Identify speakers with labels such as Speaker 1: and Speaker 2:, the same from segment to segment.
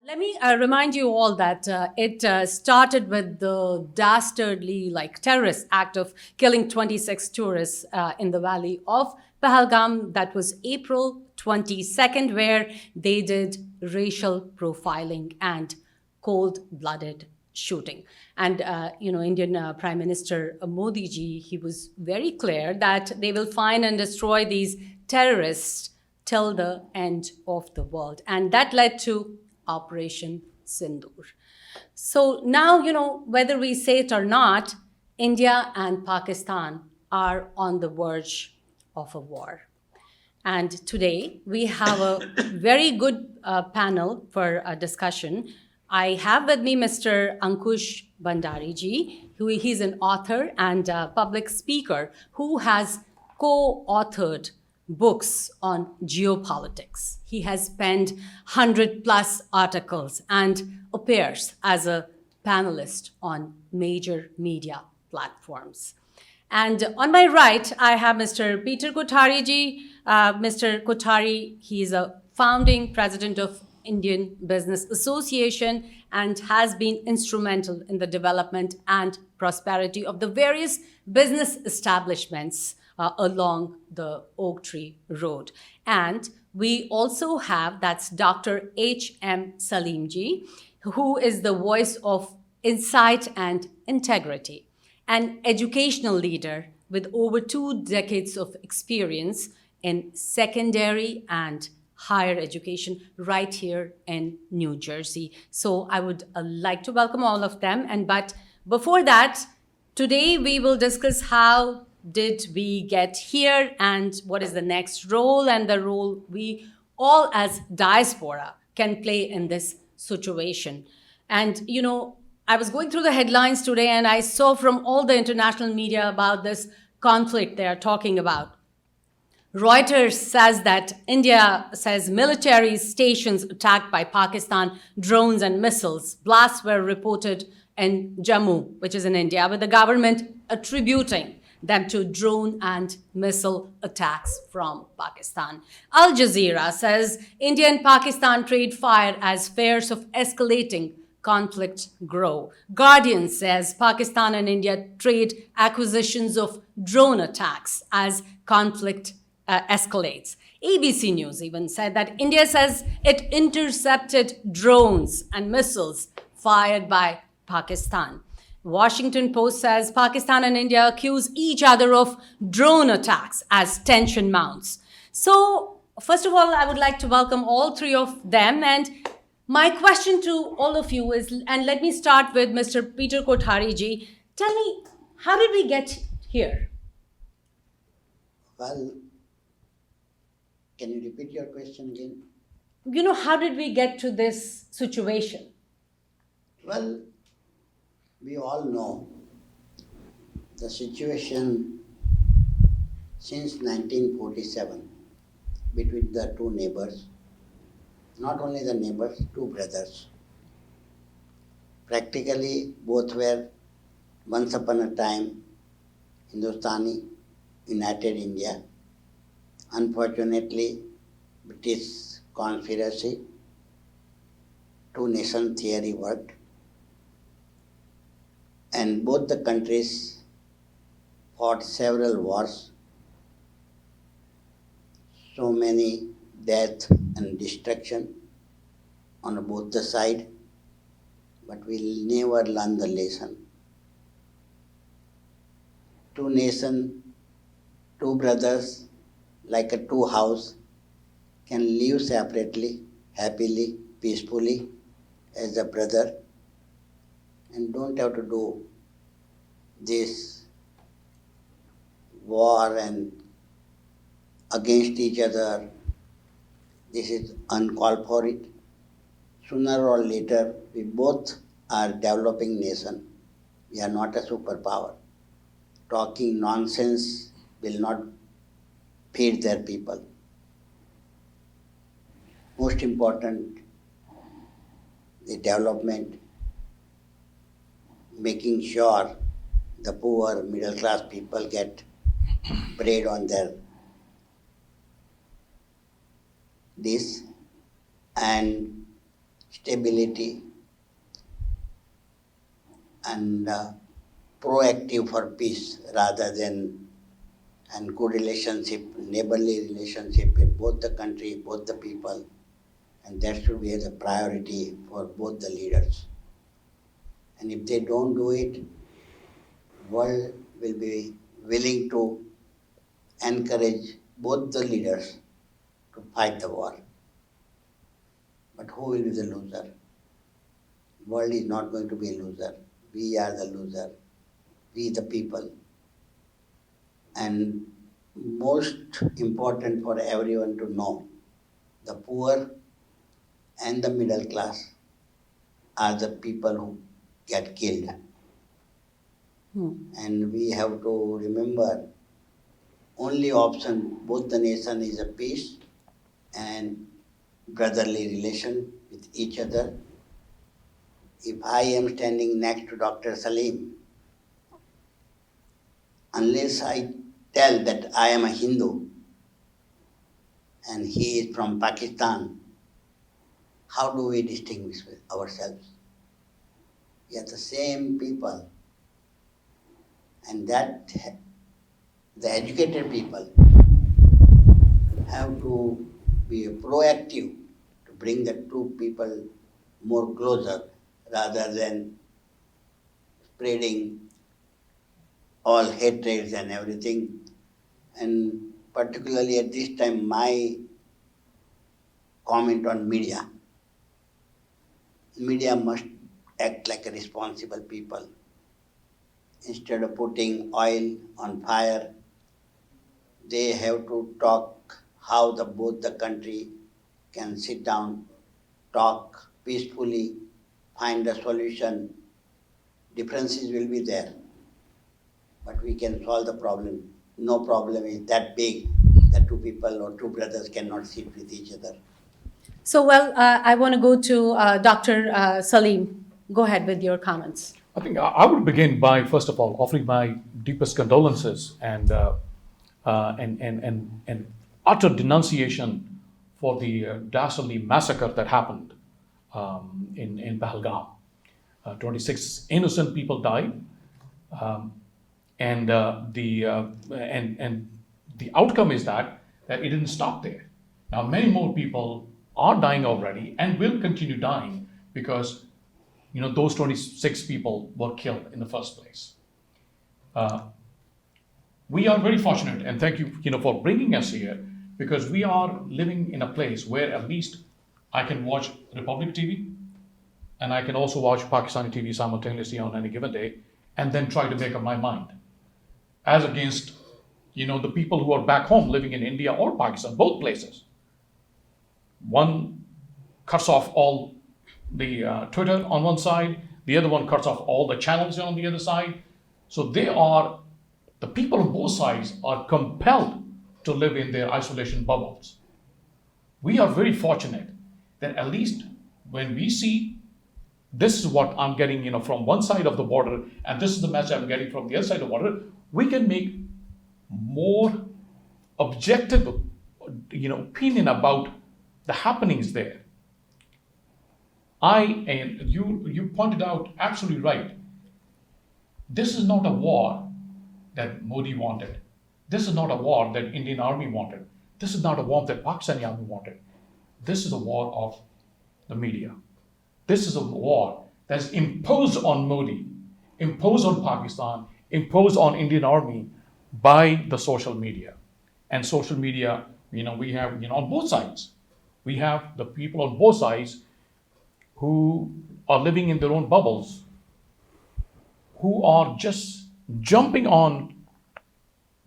Speaker 1: Let me remind you all that it started with the dastardly, terrorist act of killing 26 tourists in the valley of Pahalgam. That was April 22nd, where they did racial profiling and cold-blooded shooting. And, Indian Prime Minister Modi ji, he was very clear that they will find and destroy these terrorists till the end of the world. And that led to Operation Sindoor. So now, whether we say it or not, India and Pakistan are on the verge of a war. And today we have a very good panel for a discussion. I have with me Mr. Ankush Bhandari ji, who he's an author and a public speaker who has co-authored books on geopolitics. He has penned 100 plus articles and appears as a panelist on major media platforms. And on my right, I have Mr. Peter Kothari ji. Mr. Kothari, he is a founding president of Indian Business Association and has been instrumental in the development and prosperity of the various business establishments along the Oak Tree Road. And we also have, that's Dr. H.M. Salimji, who is the voice of insight and integrity, an educational leader with over 2 decades of experience in secondary and higher education right here in New Jersey. So I would like to welcome all of them. But before that, today we will discuss how did we get here and what is the next role and the role we all as diaspora can play in this situation. And, I was going through the headlines today and I saw from all the international media about this conflict they are talking about. Reuters says that India says military stations attacked by Pakistan, drones and missiles. Blasts were reported in Jammu, which is in India, with the government attributing them to drone and missile attacks from Pakistan. Al Jazeera says India and Pakistan trade fire as fears of escalating conflict grow. Guardian says Pakistan and India trade acquisitions of drone attacks as conflict escalates. ABC News even said that India says it intercepted drones and missiles fired by Pakistan. Washington Post says Pakistan and India accuse each other of drone attacks as tension mounts. So, first of all, I would like to welcome all three of them. And my question to all of you is, and let me start with Mr. Peter Kothari ji. Tell me, how did we get here?
Speaker 2: Well, can you repeat your question again?
Speaker 1: How did we get to this situation?
Speaker 2: Well, we all know the situation since 1947 between the two neighbors, not only the neighbors, two brothers. Practically both were once upon a time Hindustani, United India. Unfortunately, British conspiracy, two-nation theory worked, and both the countries fought several wars, so many death and destruction on both the side, but we'll never learn the lesson. Two nations, two brothers, like a two house, can live separately, happily, peacefully as a brother, and don't have to do this war and against each other. This is uncalled for it. Sooner or later, we both are developing nation. We are not a superpower. Talking nonsense will not feed their people. Most important, the development, making sure the poor middle class people get bread on their dish and stability, and proactive for peace rather than and good relationship, neighborly relationship with both the country, both the people, and that should be the priority for both the leaders. And if they don't do it, world will be willing to encourage both the leaders to fight the war. But who will be the loser? World is not going to be a loser. We are the loser. We the people. And most important for everyone to know, the poor and the middle class are the people who get killed. And we have to remember, only option, both the nation is a peace and brotherly relation with each other. If I am standing next to Dr. Salim, unless I tell that I am a Hindu and he is from Pakistan, how do we distinguish ourselves? We are the same people. And that the educated people have to be proactive to bring the two people more closer rather than spreading all hatreds and everything. And particularly at this time, my comment on media. Media must act like a responsible people. Instead of putting oil on fire, they have to talk how both the country can sit down, talk peacefully, find a solution. Differences will be there, but we can solve the problem. No problem is that big that two people or two brothers cannot sit with each other.
Speaker 1: So, well, I want to go to Dr. Salim. Go ahead with your comments.
Speaker 3: I think I would begin by, first of all, offering my deepest condolences and utter denunciation for the dastardly massacre that happened in Pahalgam. 26 innocent people died, and the outcome is that it didn't stop there. Now, many more people are dying already and will continue dying because those 26 people were killed in the first place. We are very fortunate, and thank you, for bringing us here, because we are living in a place where at least I can watch Republic TV, and I can also watch Pakistani TV simultaneously on any given day, and then try to make up my mind. As against, the people who are back home living in India or Pakistan, both places. One cuts off all the Twitter on one side, the other one cuts off all the channels on the other side. So the people on both sides are compelled to live in their isolation bubbles. We are very fortunate that at least when we see this is what I'm getting, from one side of the border, and this is the message I'm getting from the other side of the border, we can make more objective, opinion about the happenings there. And you pointed out absolutely right. This is not a war that Modi wanted. This is not a war that Indian Army wanted. This is not a war that Pakistani Army wanted. This is a war of the media. This is a war that's imposed on Modi, imposed on Pakistan, imposed on Indian Army by the social media. And social media, we have, on both sides. We have the people on both sides who are living in their own bubbles, who are just jumping on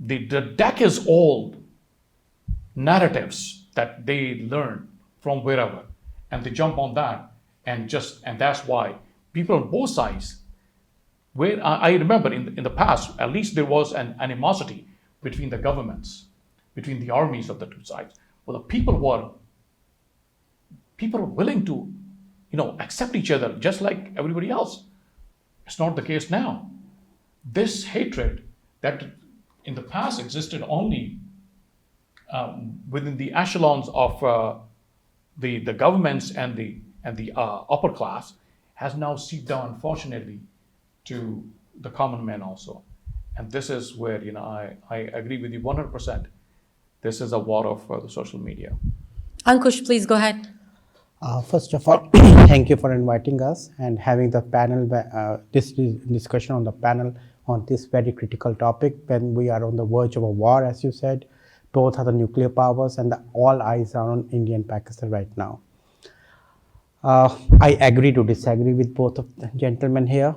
Speaker 3: the decades-old narratives that they learn from wherever, and they jump on that, and that's why people on both sides, where I remember in the past, at least there was an animosity between the governments, between the armies of the two sides. Well, the people were willing to, accept each other just like everybody else. It's not the case now. This hatred that in the past existed only within the echelons of the governments and and the upper class has now seeped down, unfortunately, to the common man also. And this is where, I agree with you 100%. This is a war of the social media.
Speaker 1: Ankush, please go ahead.
Speaker 4: First of all, thank you for inviting us and having the panel, this discussion on the panel on this very critical topic when we are on the verge of a war, as you said. Both are the nuclear powers and all eyes are on India and Pakistan right now. I agree to disagree with both of the gentlemen here.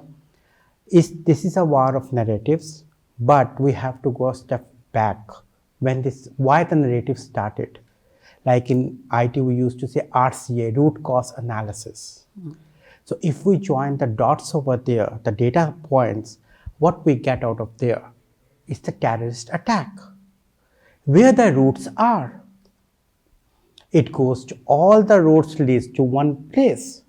Speaker 4: This is a war of narratives, but we have to go a step back. Why the narrative started? Like in IT, we used to say RCA, root cause analysis. So if we join the dots over there, the data points, what we get out of there is the terrorist attack. Where the roots are, it goes to all the roads leads to one place.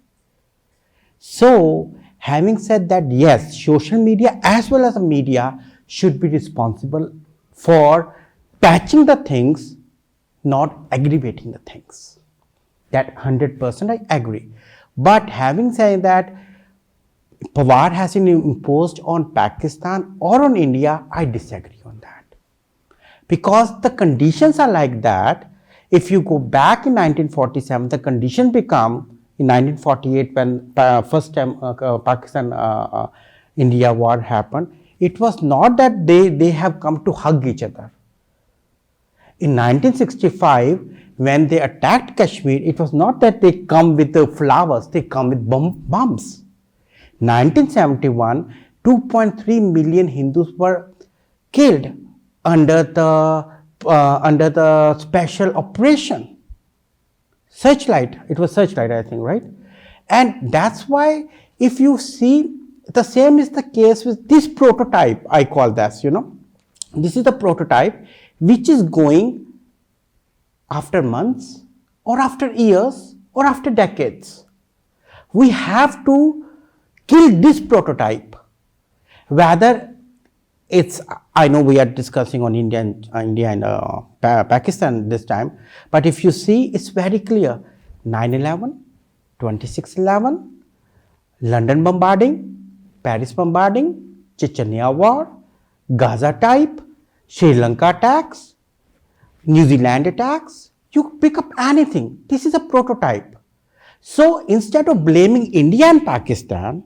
Speaker 4: So having said that, yes, social media as well as the media should be responsible for patching the things, not aggravating the things. That 100% I agree. But having said that, war has been imposed on Pakistan or on India, I disagree on that. Because the conditions are like that. If you go back in 1947, the conditions become in 1948 when first time Pakistan-India war happened. It was not that they have come to hug each other. In 1965, when they attacked Kashmir, it was not that they come with the flowers, they come with bombs. 1971, 2.3 million Hindus were killed under the special operation. Searchlight, it was Searchlight, I think, right? And that's why if you see, the same is the case with this prototype, I call this, This is the prototype which is going after months or after years or after decades. We have to kill this prototype. Whether it's, I know we are discussing on India and Pakistan this time, but if you see, it's very clear. 9/11, 26/11, London bombarding, Paris bombarding, Chechnya war, Gaza type, Sri Lanka attacks, New Zealand attacks, you pick up anything. This is a prototype. So instead of blaming India and Pakistan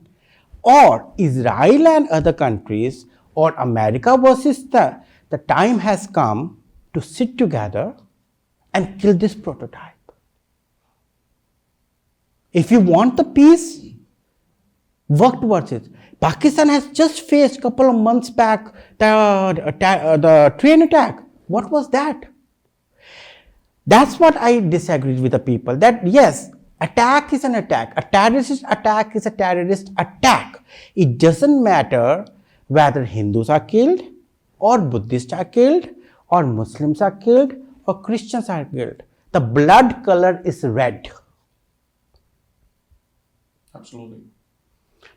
Speaker 4: or Israel and other countries or America versus the time has come to sit together and kill this prototype. If you want the peace, work towards it. Pakistan has just faced a couple of months back the train attack. What was that? That's what I disagree with the people. That yes, attack is an attack. A terrorist attack is a terrorist attack. It doesn't matter whether Hindus are killed or Buddhists are killed or Muslims are killed or Christians are killed. The blood color is red.
Speaker 3: Absolutely.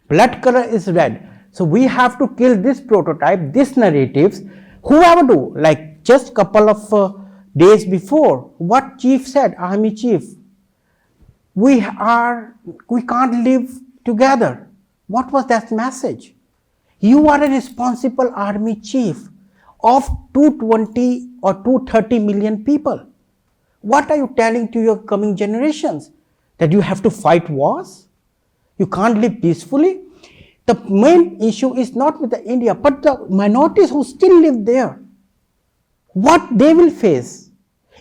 Speaker 4: Blood color is red. So we have to kill this prototype, these narratives. Whoever do, like just couple of days before, what chief said, army chief, we can't live together. What was that message? You are a responsible army chief of 220 or 230 million people. What are you telling to your coming generations? That you have to fight wars? You can't live peacefully? The main issue is not with the India, but the minorities who still live there. What they will face.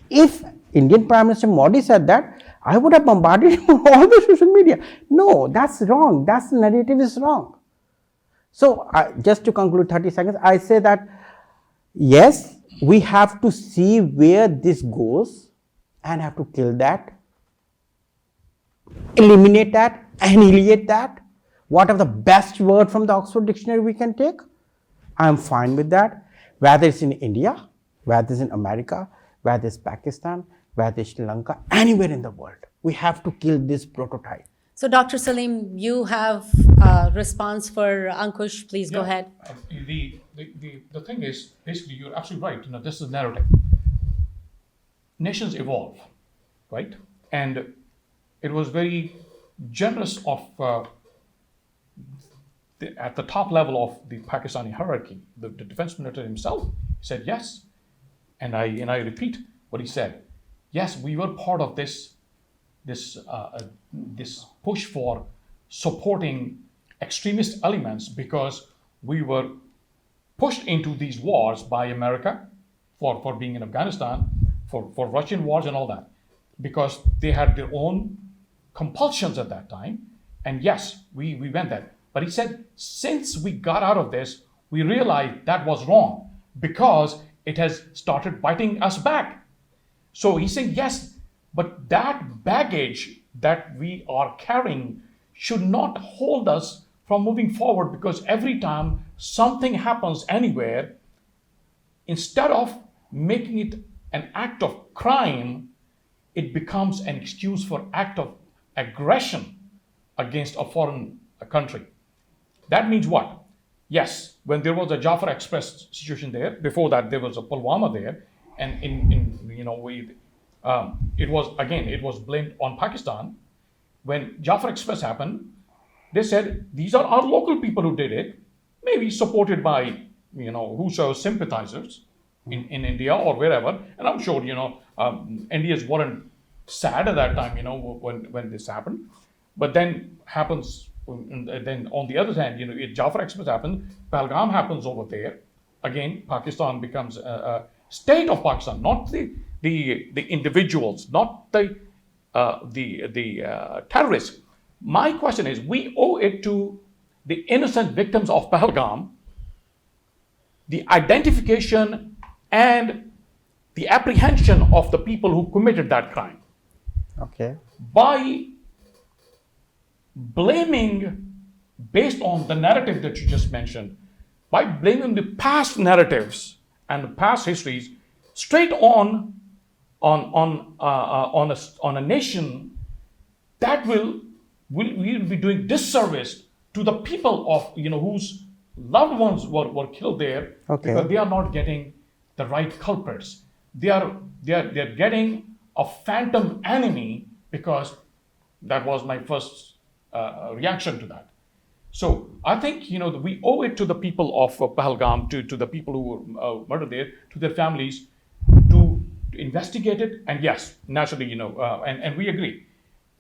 Speaker 4: If Indian Prime Minister Modi said that, I would have bombarded him on all the social media. No, that's wrong. That narrative is wrong. So, just to conclude 30 seconds, I say that, yes, we have to see where this goes and have to kill that, eliminate that, annihilate that. Whatever the best word from the Oxford Dictionary we can take, I am fine with that. Whether it's in India, whether it's in America, whether it's Pakistan, whether it's Sri Lanka, anywhere in the world, we have to kill this prototype.
Speaker 1: So, Dr. Salim, you have a response for Ankush. Please go ahead.
Speaker 3: The thing is, basically, you're absolutely right. This is narrative. Nations evolve, right? And it was very generous of at the top level of the Pakistani hierarchy, the defense minister himself said yes. And I repeat what he said. Yes, we were part of this push for supporting extremist elements because we were pushed into these wars by America for being in Afghanistan, for Russian wars and all that, because they had their own compulsions at that time. And yes, we went there. But he said, since we got out of this, we realized that was wrong because it has started biting us back. So he's saying, yes, but that baggage that we are carrying should not hold us from moving forward, because every time something happens anywhere, instead of making it an act of crime, it becomes an excuse for act of aggression against a foreign country. That means what? Yes, when there was a Jafar Express situation there, before that there was a Pulwama there, and it was blamed on Pakistan. When Jafar Express happened, they said these are our local people who did it, maybe supported by whoso sympathizers in India or wherever. And I'm sure Indians weren't sad at that time, when this happened. But then happens. Then on the other hand, Jafar Express happens, Pahalgam happens over there. Again, Pakistan becomes a state of Pakistan, not the individuals, not the terrorists. My question is, we owe it to the innocent victims of Pahalgam, the identification and the apprehension of the people who committed that crime.
Speaker 4: Okay.
Speaker 3: By blaming, based on the narrative that you just mentioned, by blaming the past narratives and the past histories straight on a nation, that will be doing disservice to the people of whose loved ones were killed there.
Speaker 4: Okay.
Speaker 3: Because they are not getting the right culprits. They are getting a phantom enemy, because that was my first reaction to that. So I think that we owe it to the people of Pahalgam, to the people who were murdered there, to their families, to investigate it. And yes, naturally, and we agree,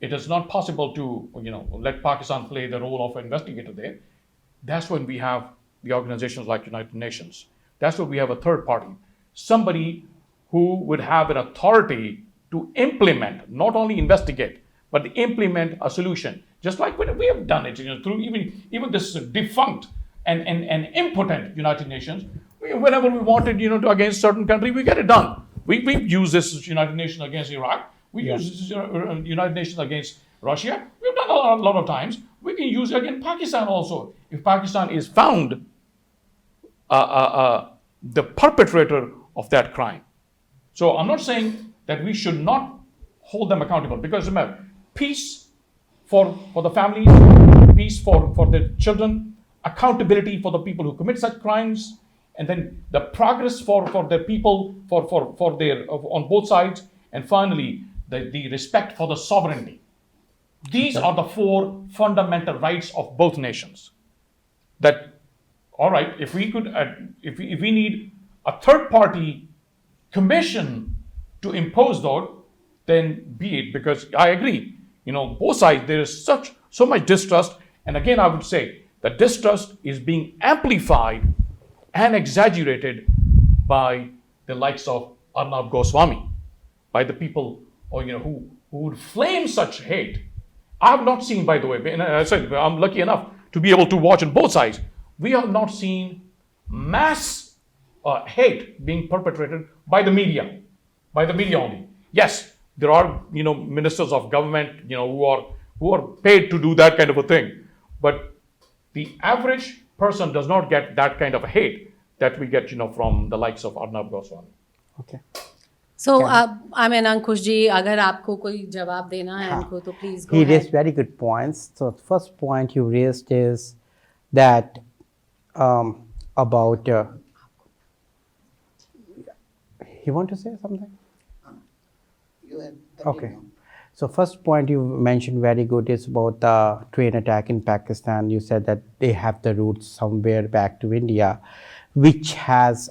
Speaker 3: it is not possible to let Pakistan play the role of investigator there. That's when we have the organizations like United Nations. That's when we have a third party, somebody who would have an authority to implement, not only investigate, but implement a solution. Just like when we have done it, through even this defunct and impotent United Nations. Whenever we wanted, to against certain country, we get it done. We've used this United Nations against Iraq. We use this United Nations against Russia. We've done a lot of times. We can use it against Pakistan also, if Pakistan is found the perpetrator of that crime. So I'm not saying that we should not hold them accountable, because remember, peace for the families, peace for the children, accountability for the people who commit such crimes, and then the progress for the people for their on both sides, and finally the respect for the sovereignty. These are the four fundamental rights of both nations. That, all right, if we could, if we need a third party commission to impose those, then be it, because I agree, both sides, there is so much distrust. And again, I would say that distrust is being amplified and exaggerated by the likes of Arnab Goswami, by the people who would flame such hate. I have not seen, by the way, and I said I'm lucky enough to be able to watch on both sides. We have not seen mass hate being perpetrated by the media only. Yes, there are ministers of government who are paid to do that kind of a thing, but the average person does not get that kind of hate that we get from the likes of Arnab Goswami.
Speaker 4: Okay.
Speaker 1: So, Ankush ji, अगर आपको कोई जवाब देना है इनको तो please go
Speaker 4: He
Speaker 1: ahead.
Speaker 4: raised very good points. So the first point you raised is that about. You want to say something?
Speaker 2: You have
Speaker 4: Okay. So first point you mentioned very good is about the train attack in Pakistan. You said that they have the roots somewhere back to India, which has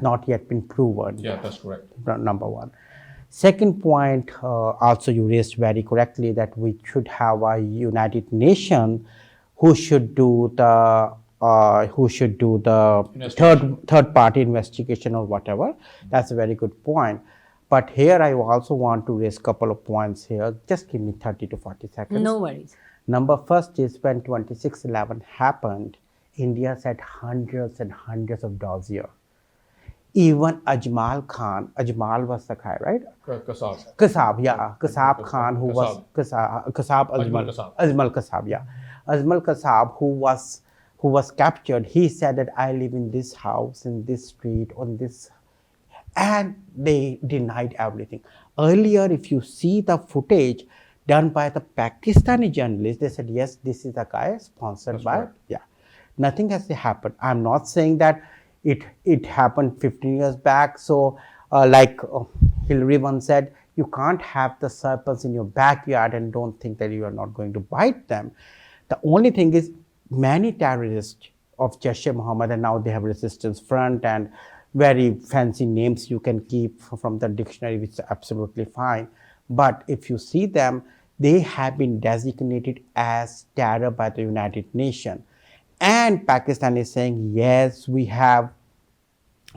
Speaker 4: not yet been proven.
Speaker 3: Yeah, that's correct.
Speaker 4: Number one. Second point, also you raised very correctly that we should have a United Nation who should do the
Speaker 3: Investigation.
Speaker 4: third party investigation or whatever. That's a very good point. But here I also want to raise a couple of points here. Just give me 30 to 40 seconds.
Speaker 1: No worries.
Speaker 4: Number first is when 26/11 happened, India sent hundreds and hundreds of dollars here. Even Ajmal Khan, Ajmal was the guy, right?
Speaker 3: Kasab.
Speaker 4: Kasab, yeah. Kasab Khan, who was Kasab
Speaker 3: Ajmal
Speaker 4: Ajmal.
Speaker 3: Kasab.
Speaker 4: Ajmal Kasab, yeah. Ajmal Kasab, who was captured, he said that I live in this house, in this street, on this, and they denied everything. Earlier, if you see the footage done by the Pakistani journalists, they said, yes, this is the guy sponsored
Speaker 3: That's
Speaker 4: by,
Speaker 3: right.
Speaker 4: yeah. Nothing has happened. I'm not saying that it happened 15 years back. So like Hillary once said, you can't have the serpents in your backyard and don't think that you are not going to bite them. The only thing is many terrorists of Jaish-e-Mohammed, and now they have Resistance Front and very fancy names you can keep from the dictionary, which is absolutely fine. But if you see them, they have been designated as terror by the United Nations. And Pakistan is saying, yes, we have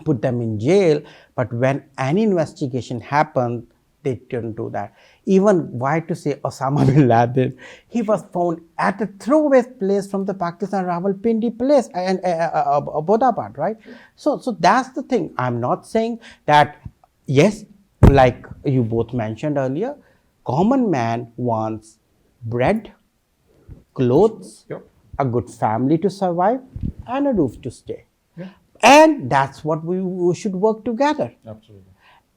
Speaker 4: put them in jail, but when any investigation happened, they didn't do that. Even why to say Osama bin Laden, he was found at a throwaway place from the Pakistan Rawalpindi place and Abbottabad, right? So that's the thing. I'm not saying that, yes, like you both mentioned earlier, common man wants bread, clothes,
Speaker 3: Yep.
Speaker 4: a good family to survive, and a roof to stay.
Speaker 3: Yeah.
Speaker 4: And that's what we should work together.
Speaker 3: Absolutely.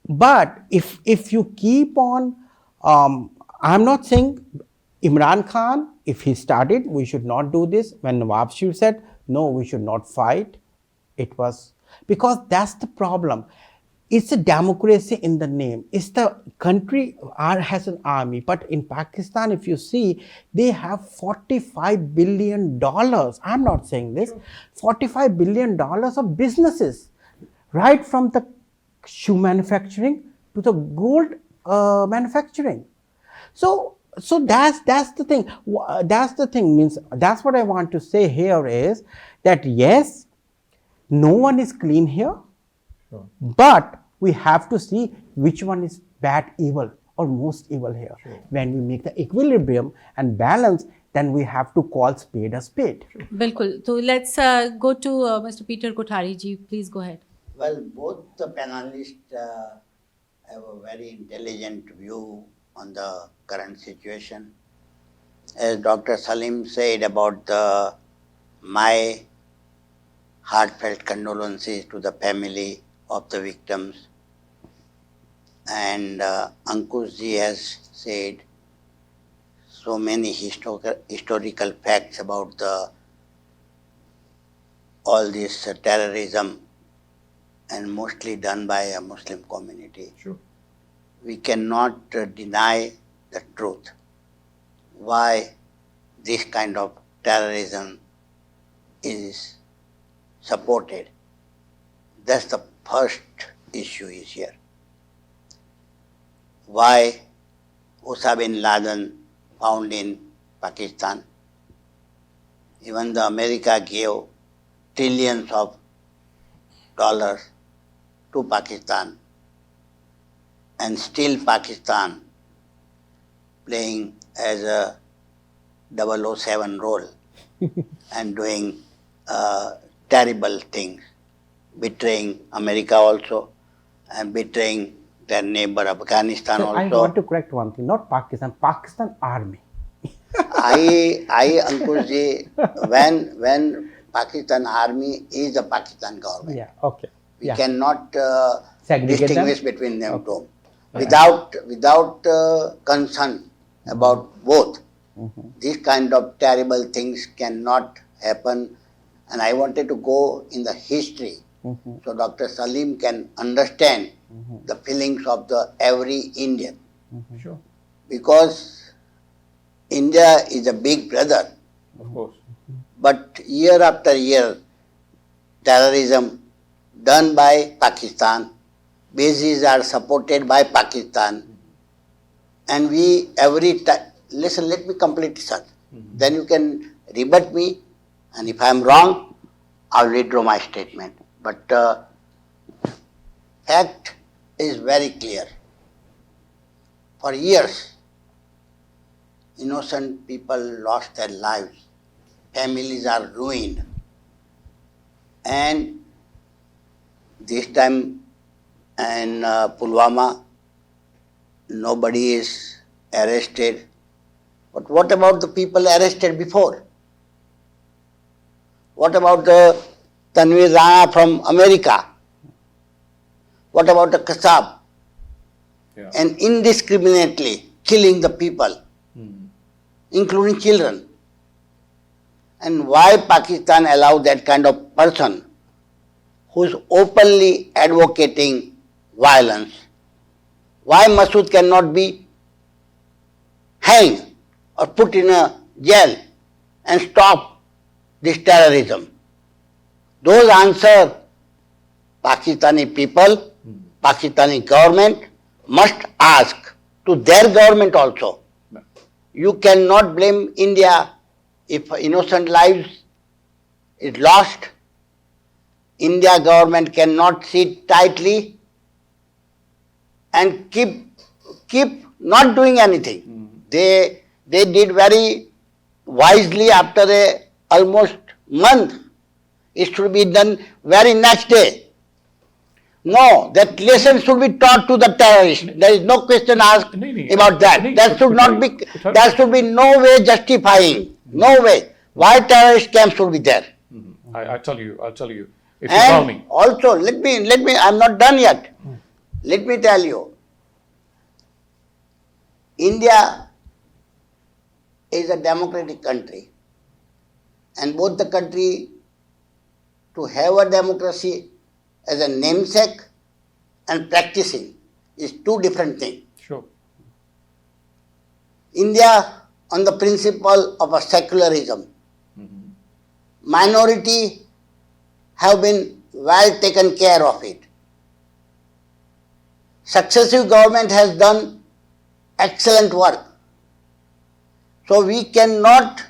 Speaker 4: But if you keep on, I'm not saying Imran Khan, if he started, we should not do this. When Nawab Sharif said, no, we should not fight, it was because that's the problem. It's a democracy in the name. It's the country has an army, but in Pakistan, if you see, they have $45 billion. I'm not saying this. $45 billion of businesses, right from the shoe manufacturing to the gold manufacturing. So that's the thing. That's the thing. Means that's what I want to say here is that yes, no one is clean here.
Speaker 3: Sure.
Speaker 4: But we have to see which one is bad evil or most evil here.
Speaker 3: Sure.
Speaker 4: When we make the equilibrium and balance, then we have to call spade a spade.
Speaker 1: Bilkul. So let's go to Mr. Peter Kothari ji. Please go ahead.
Speaker 2: Well, both the panelists have a very intelligent view on the current situation. As Dr. Salim said about my heartfelt condolences to the family of the victims, and Ankush ji has said so many historical facts about all this terrorism, and mostly done by a Muslim community.
Speaker 3: Sure.
Speaker 2: We cannot deny the truth. Why this kind of terrorism is supported. That's the first issue is here. Why Osama bin Laden found in Pakistan? Even the America gave trillions of dollars to Pakistan, and still Pakistan playing as a 007 role and doing terrible things, betraying America also and betraying their neighbor Afghanistan
Speaker 4: So
Speaker 2: also.
Speaker 4: I want to correct one thing, not Pakistan, Pakistan Army.
Speaker 2: I Ankush ji, when Pakistan army is the Pakistan government.
Speaker 4: Yeah, okay.
Speaker 2: We
Speaker 4: Yeah.
Speaker 2: cannot
Speaker 4: Segregate them?
Speaker 2: distinguish between them two. Without concern about both, these kind of terrible things cannot happen. And I wanted to go in the history so Dr. Salim can understand the feelings of the every Indian.
Speaker 3: Sure.
Speaker 2: because India is a big brother,
Speaker 3: Of course.
Speaker 2: but year after year, terrorism done by Pakistan, bases are supported by Pakistan, and we every time, listen, let me complete, sir. Then you can rebut me, and if I am wrong, I'll withdraw my statement. But fact is very clear. For years, innocent people lost their lives, families are ruined, and this time in Pulwama, nobody is arrested. But what about the people arrested before? What about the Tanvir Rana from America? What about the Kassab?
Speaker 3: Yeah.
Speaker 2: And indiscriminately killing the people, including children. And why Pakistan allow that kind of person who is openly advocating violence? Why Masood cannot be hanged or put in a jail and stop this terrorism? Those answers Pakistani people, Pakistani government must ask to their government also. You cannot blame India if innocent lives is lost. India government cannot sit tightly and keep not doing anything. They did very wisely after a almost month. It should be done very next day. No, that lesson should be taught to the terrorists. There is no question asked about that. That should not be. There should be no way justifying. No way. Why terrorist camp should be there?
Speaker 3: I'll tell you. If you allow me.
Speaker 2: And also, let me. I'm not done yet. Let me tell you. India is a democratic country, and both the country to have a democracy as a namesake and practicing is two different things.
Speaker 3: Sure.
Speaker 2: India on the principle of a secularism. Minority have been well taken care of it. Successive government has done excellent work. So we cannot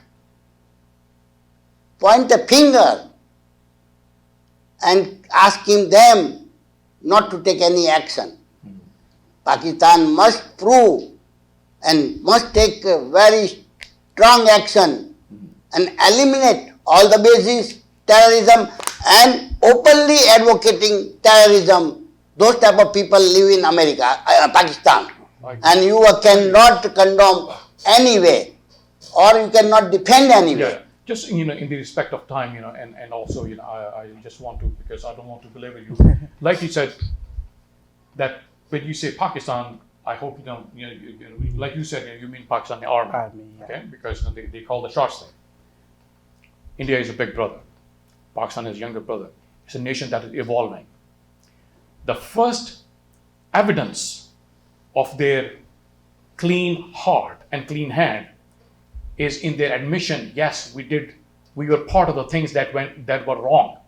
Speaker 2: point a finger and asking them not to take any action. Pakistan must prove and must take a very strong action and eliminate all the bases, terrorism, and openly advocating terrorism. Those type of people live in America, Pakistan. And you cannot condone anyway, or you cannot defend anyway.
Speaker 3: Yeah. Just in the respect of time, and also I just want to, because I don't want to belabor you. Like you said, that when you say Pakistan, I hope like you said, you mean Pakistani army,
Speaker 4: Yeah.
Speaker 3: okay? Because they call the shots there. India is a big brother. Pakistan is a younger brother. It's a nation that is evolving. The first evidence of their clean heart and clean hand is in their admission. Yes, we were part of the things that were wrong.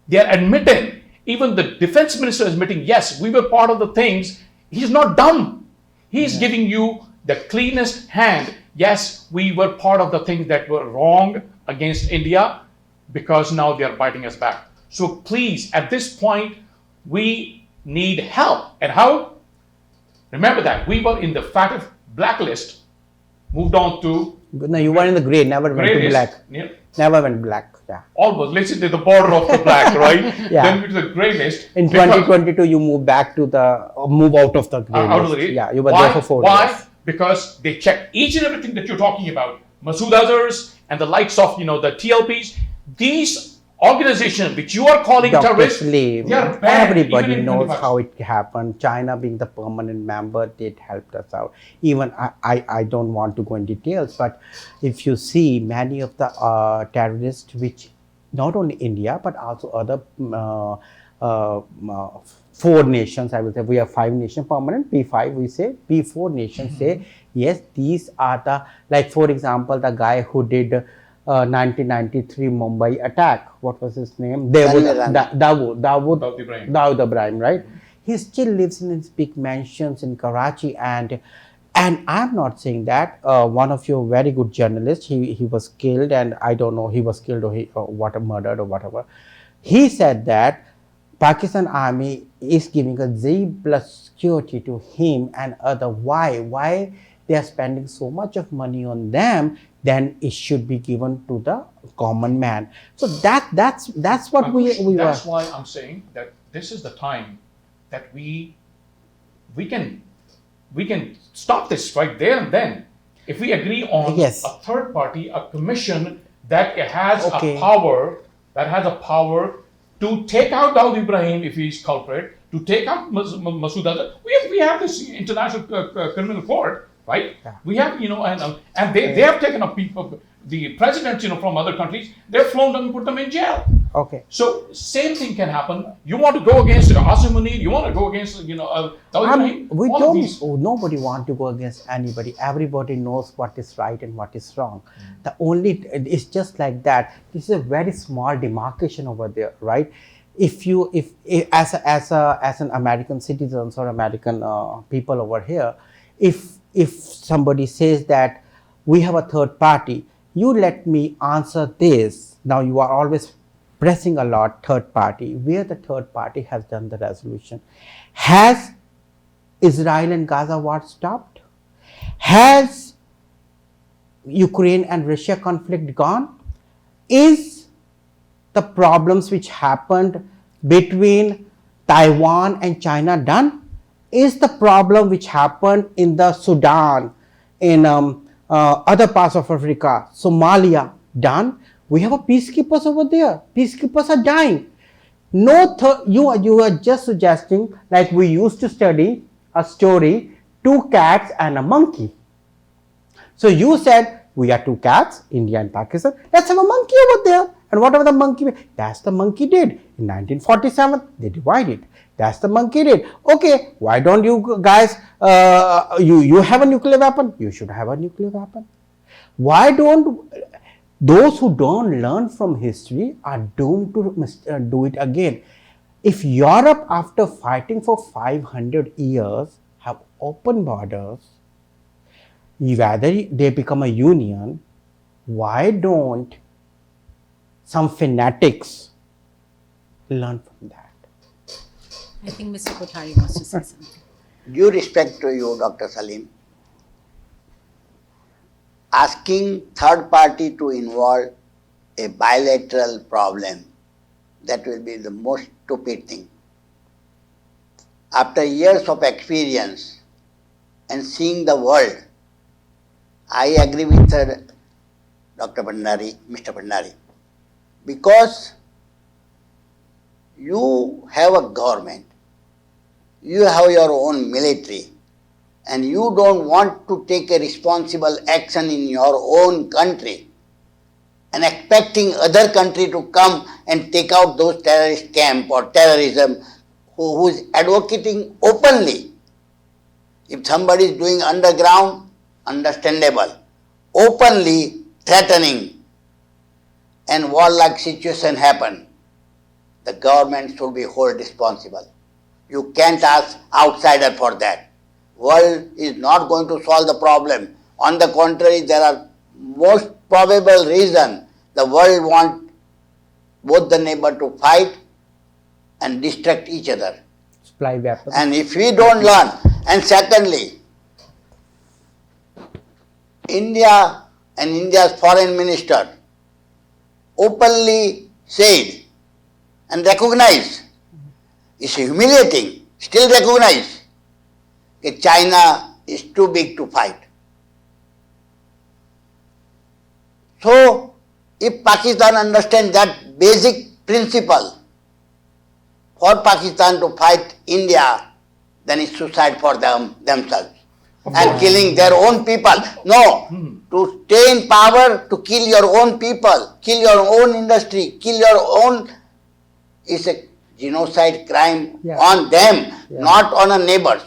Speaker 3: They are admitting, even the defense minister is admitting, yes, we were part of the things. He's not dumb. He's giving you the cleanest hand. Yes, we were part of the things that were wrong against India, because now they are biting us back. So please, at this point, we need help. And how? Remember that we were in the FATF blacklist, moved on to...
Speaker 4: No, you were in the gray, never went to black.
Speaker 3: Yeah.
Speaker 4: Never went black, yeah.
Speaker 3: Almost, let's say the border of the black, right?
Speaker 4: Yeah.
Speaker 3: Then to the grey list.
Speaker 4: In 2022, you moved back to move out of the gray
Speaker 3: Out of the
Speaker 4: list.
Speaker 3: gray.
Speaker 4: Yeah, you were
Speaker 3: Why?
Speaker 4: there for 4
Speaker 3: Why?
Speaker 4: years.
Speaker 3: Because they check each and everything that you're talking about. Masood Azhars and the likes of, the TLPs. These organizations which you are calling
Speaker 4: Dr.
Speaker 3: terrorists,
Speaker 4: Slave,
Speaker 3: they are banned,
Speaker 4: everybody
Speaker 3: even in
Speaker 4: knows
Speaker 3: 25.
Speaker 4: how it happened. China being the permanent member, it helped us out. Even I don't want to go in details, but if you see many of the terrorists, which not only India but also other four nations, I will say, we have 5 nations permanent, P5 we say, P4 nations say, yes, these are the, like for example, the guy who did 1993 Mumbai attack, what was his name?
Speaker 3: Dawood Ibrahim.
Speaker 4: Dawood Ibrahim, right? He still lives in his big mansions in Karachi, and I'm not saying that. One of your very good journalists, he was killed, and I don't know, he was killed or murdered or whatever. He said that Pakistan army is giving a Z plus security to him and other. Why they are spending so much of money on them? Then it should be given to the common man. So that's what we
Speaker 3: That's
Speaker 4: were.
Speaker 3: why I'm saying that this is the time that we can stop this right there and then. If we agree on
Speaker 4: Yes.
Speaker 3: a third party, a commission that has
Speaker 4: Okay.
Speaker 3: a power to take out Dawood Ibrahim if he's culprit, to take out Masood Azhar. We have this international criminal court, right?
Speaker 4: Yeah.
Speaker 3: We have, and they have taken up people, the presidents, from other countries. They've flown them and put them in jail.
Speaker 4: Okay.
Speaker 3: So same thing can happen. You want to go against Asim Munir, you want to go against Dawood Ibrahim.
Speaker 4: We
Speaker 3: all of
Speaker 4: don't.
Speaker 3: these.
Speaker 4: Nobody want to go against anybody. Everybody knows what is right and what is wrong. The only it's just like that. This is a very small demarcation over there, right? If as an American citizens or American people over here, if somebody says that we have a third party, you let me answer this. Now you are always pressing a lot third party, where the third party has done the resolution. Has Israel and Gaza war stopped? Has Ukraine and Russia conflict gone? Is the problems which happened between Taiwan and China done? Is the problem which happened in the Sudan, in other parts of Africa, Somalia done? We have a peacekeepers over there. Peacekeepers are dying. You are just suggesting, like we used to study a story, 2 cats and a monkey. So you said we are 2 cats, India and Pakistan. Let's have a monkey over there. And whatever the monkey, that's the monkey did. In 1947, they divided. That's the monkey did. Okay, why don't you guys, you have a nuclear weapon? You should have a nuclear weapon. Why don't, those who don't learn from history are doomed to do it again. If Europe, after fighting for 500 years, have open borders, whether they become a union, why don't some fanatics learn from that?
Speaker 1: I think Mr. Kothari wants to say something.
Speaker 2: Due respect to you, Dr. Salim, asking third party to involve a bilateral problem, that will be the most stupid thing. After years of experience and seeing the world, I agree with Dr. Bhandari, Mr. Bhandari, because you have a government, you have your own military, and you don't want to take a responsible action in your own country and expecting other country to come and take out those terrorist camp or terrorism who is advocating openly. If somebody is doing underground, understandable. Openly threatening and war-like situation happen, the government should be held responsible. You can't ask outsider for that. World is not going to solve the problem. On the contrary, there are most probable reason the world want both the neighbor to fight and distract each other.
Speaker 4: Supply weapons.
Speaker 2: And if we don't learn, and secondly, India and India's foreign minister openly said and recognized, it's humiliating, still recognize that China is too big to fight. So, if Pakistan understands that basic principle, for Pakistan to fight India, then it's suicide for themselves. And killing their own people. No, to stay in power, to kill your own people, kill your own industry, kill your own, is a genocide crime
Speaker 4: Yeah.
Speaker 2: on them, not on our neighbors.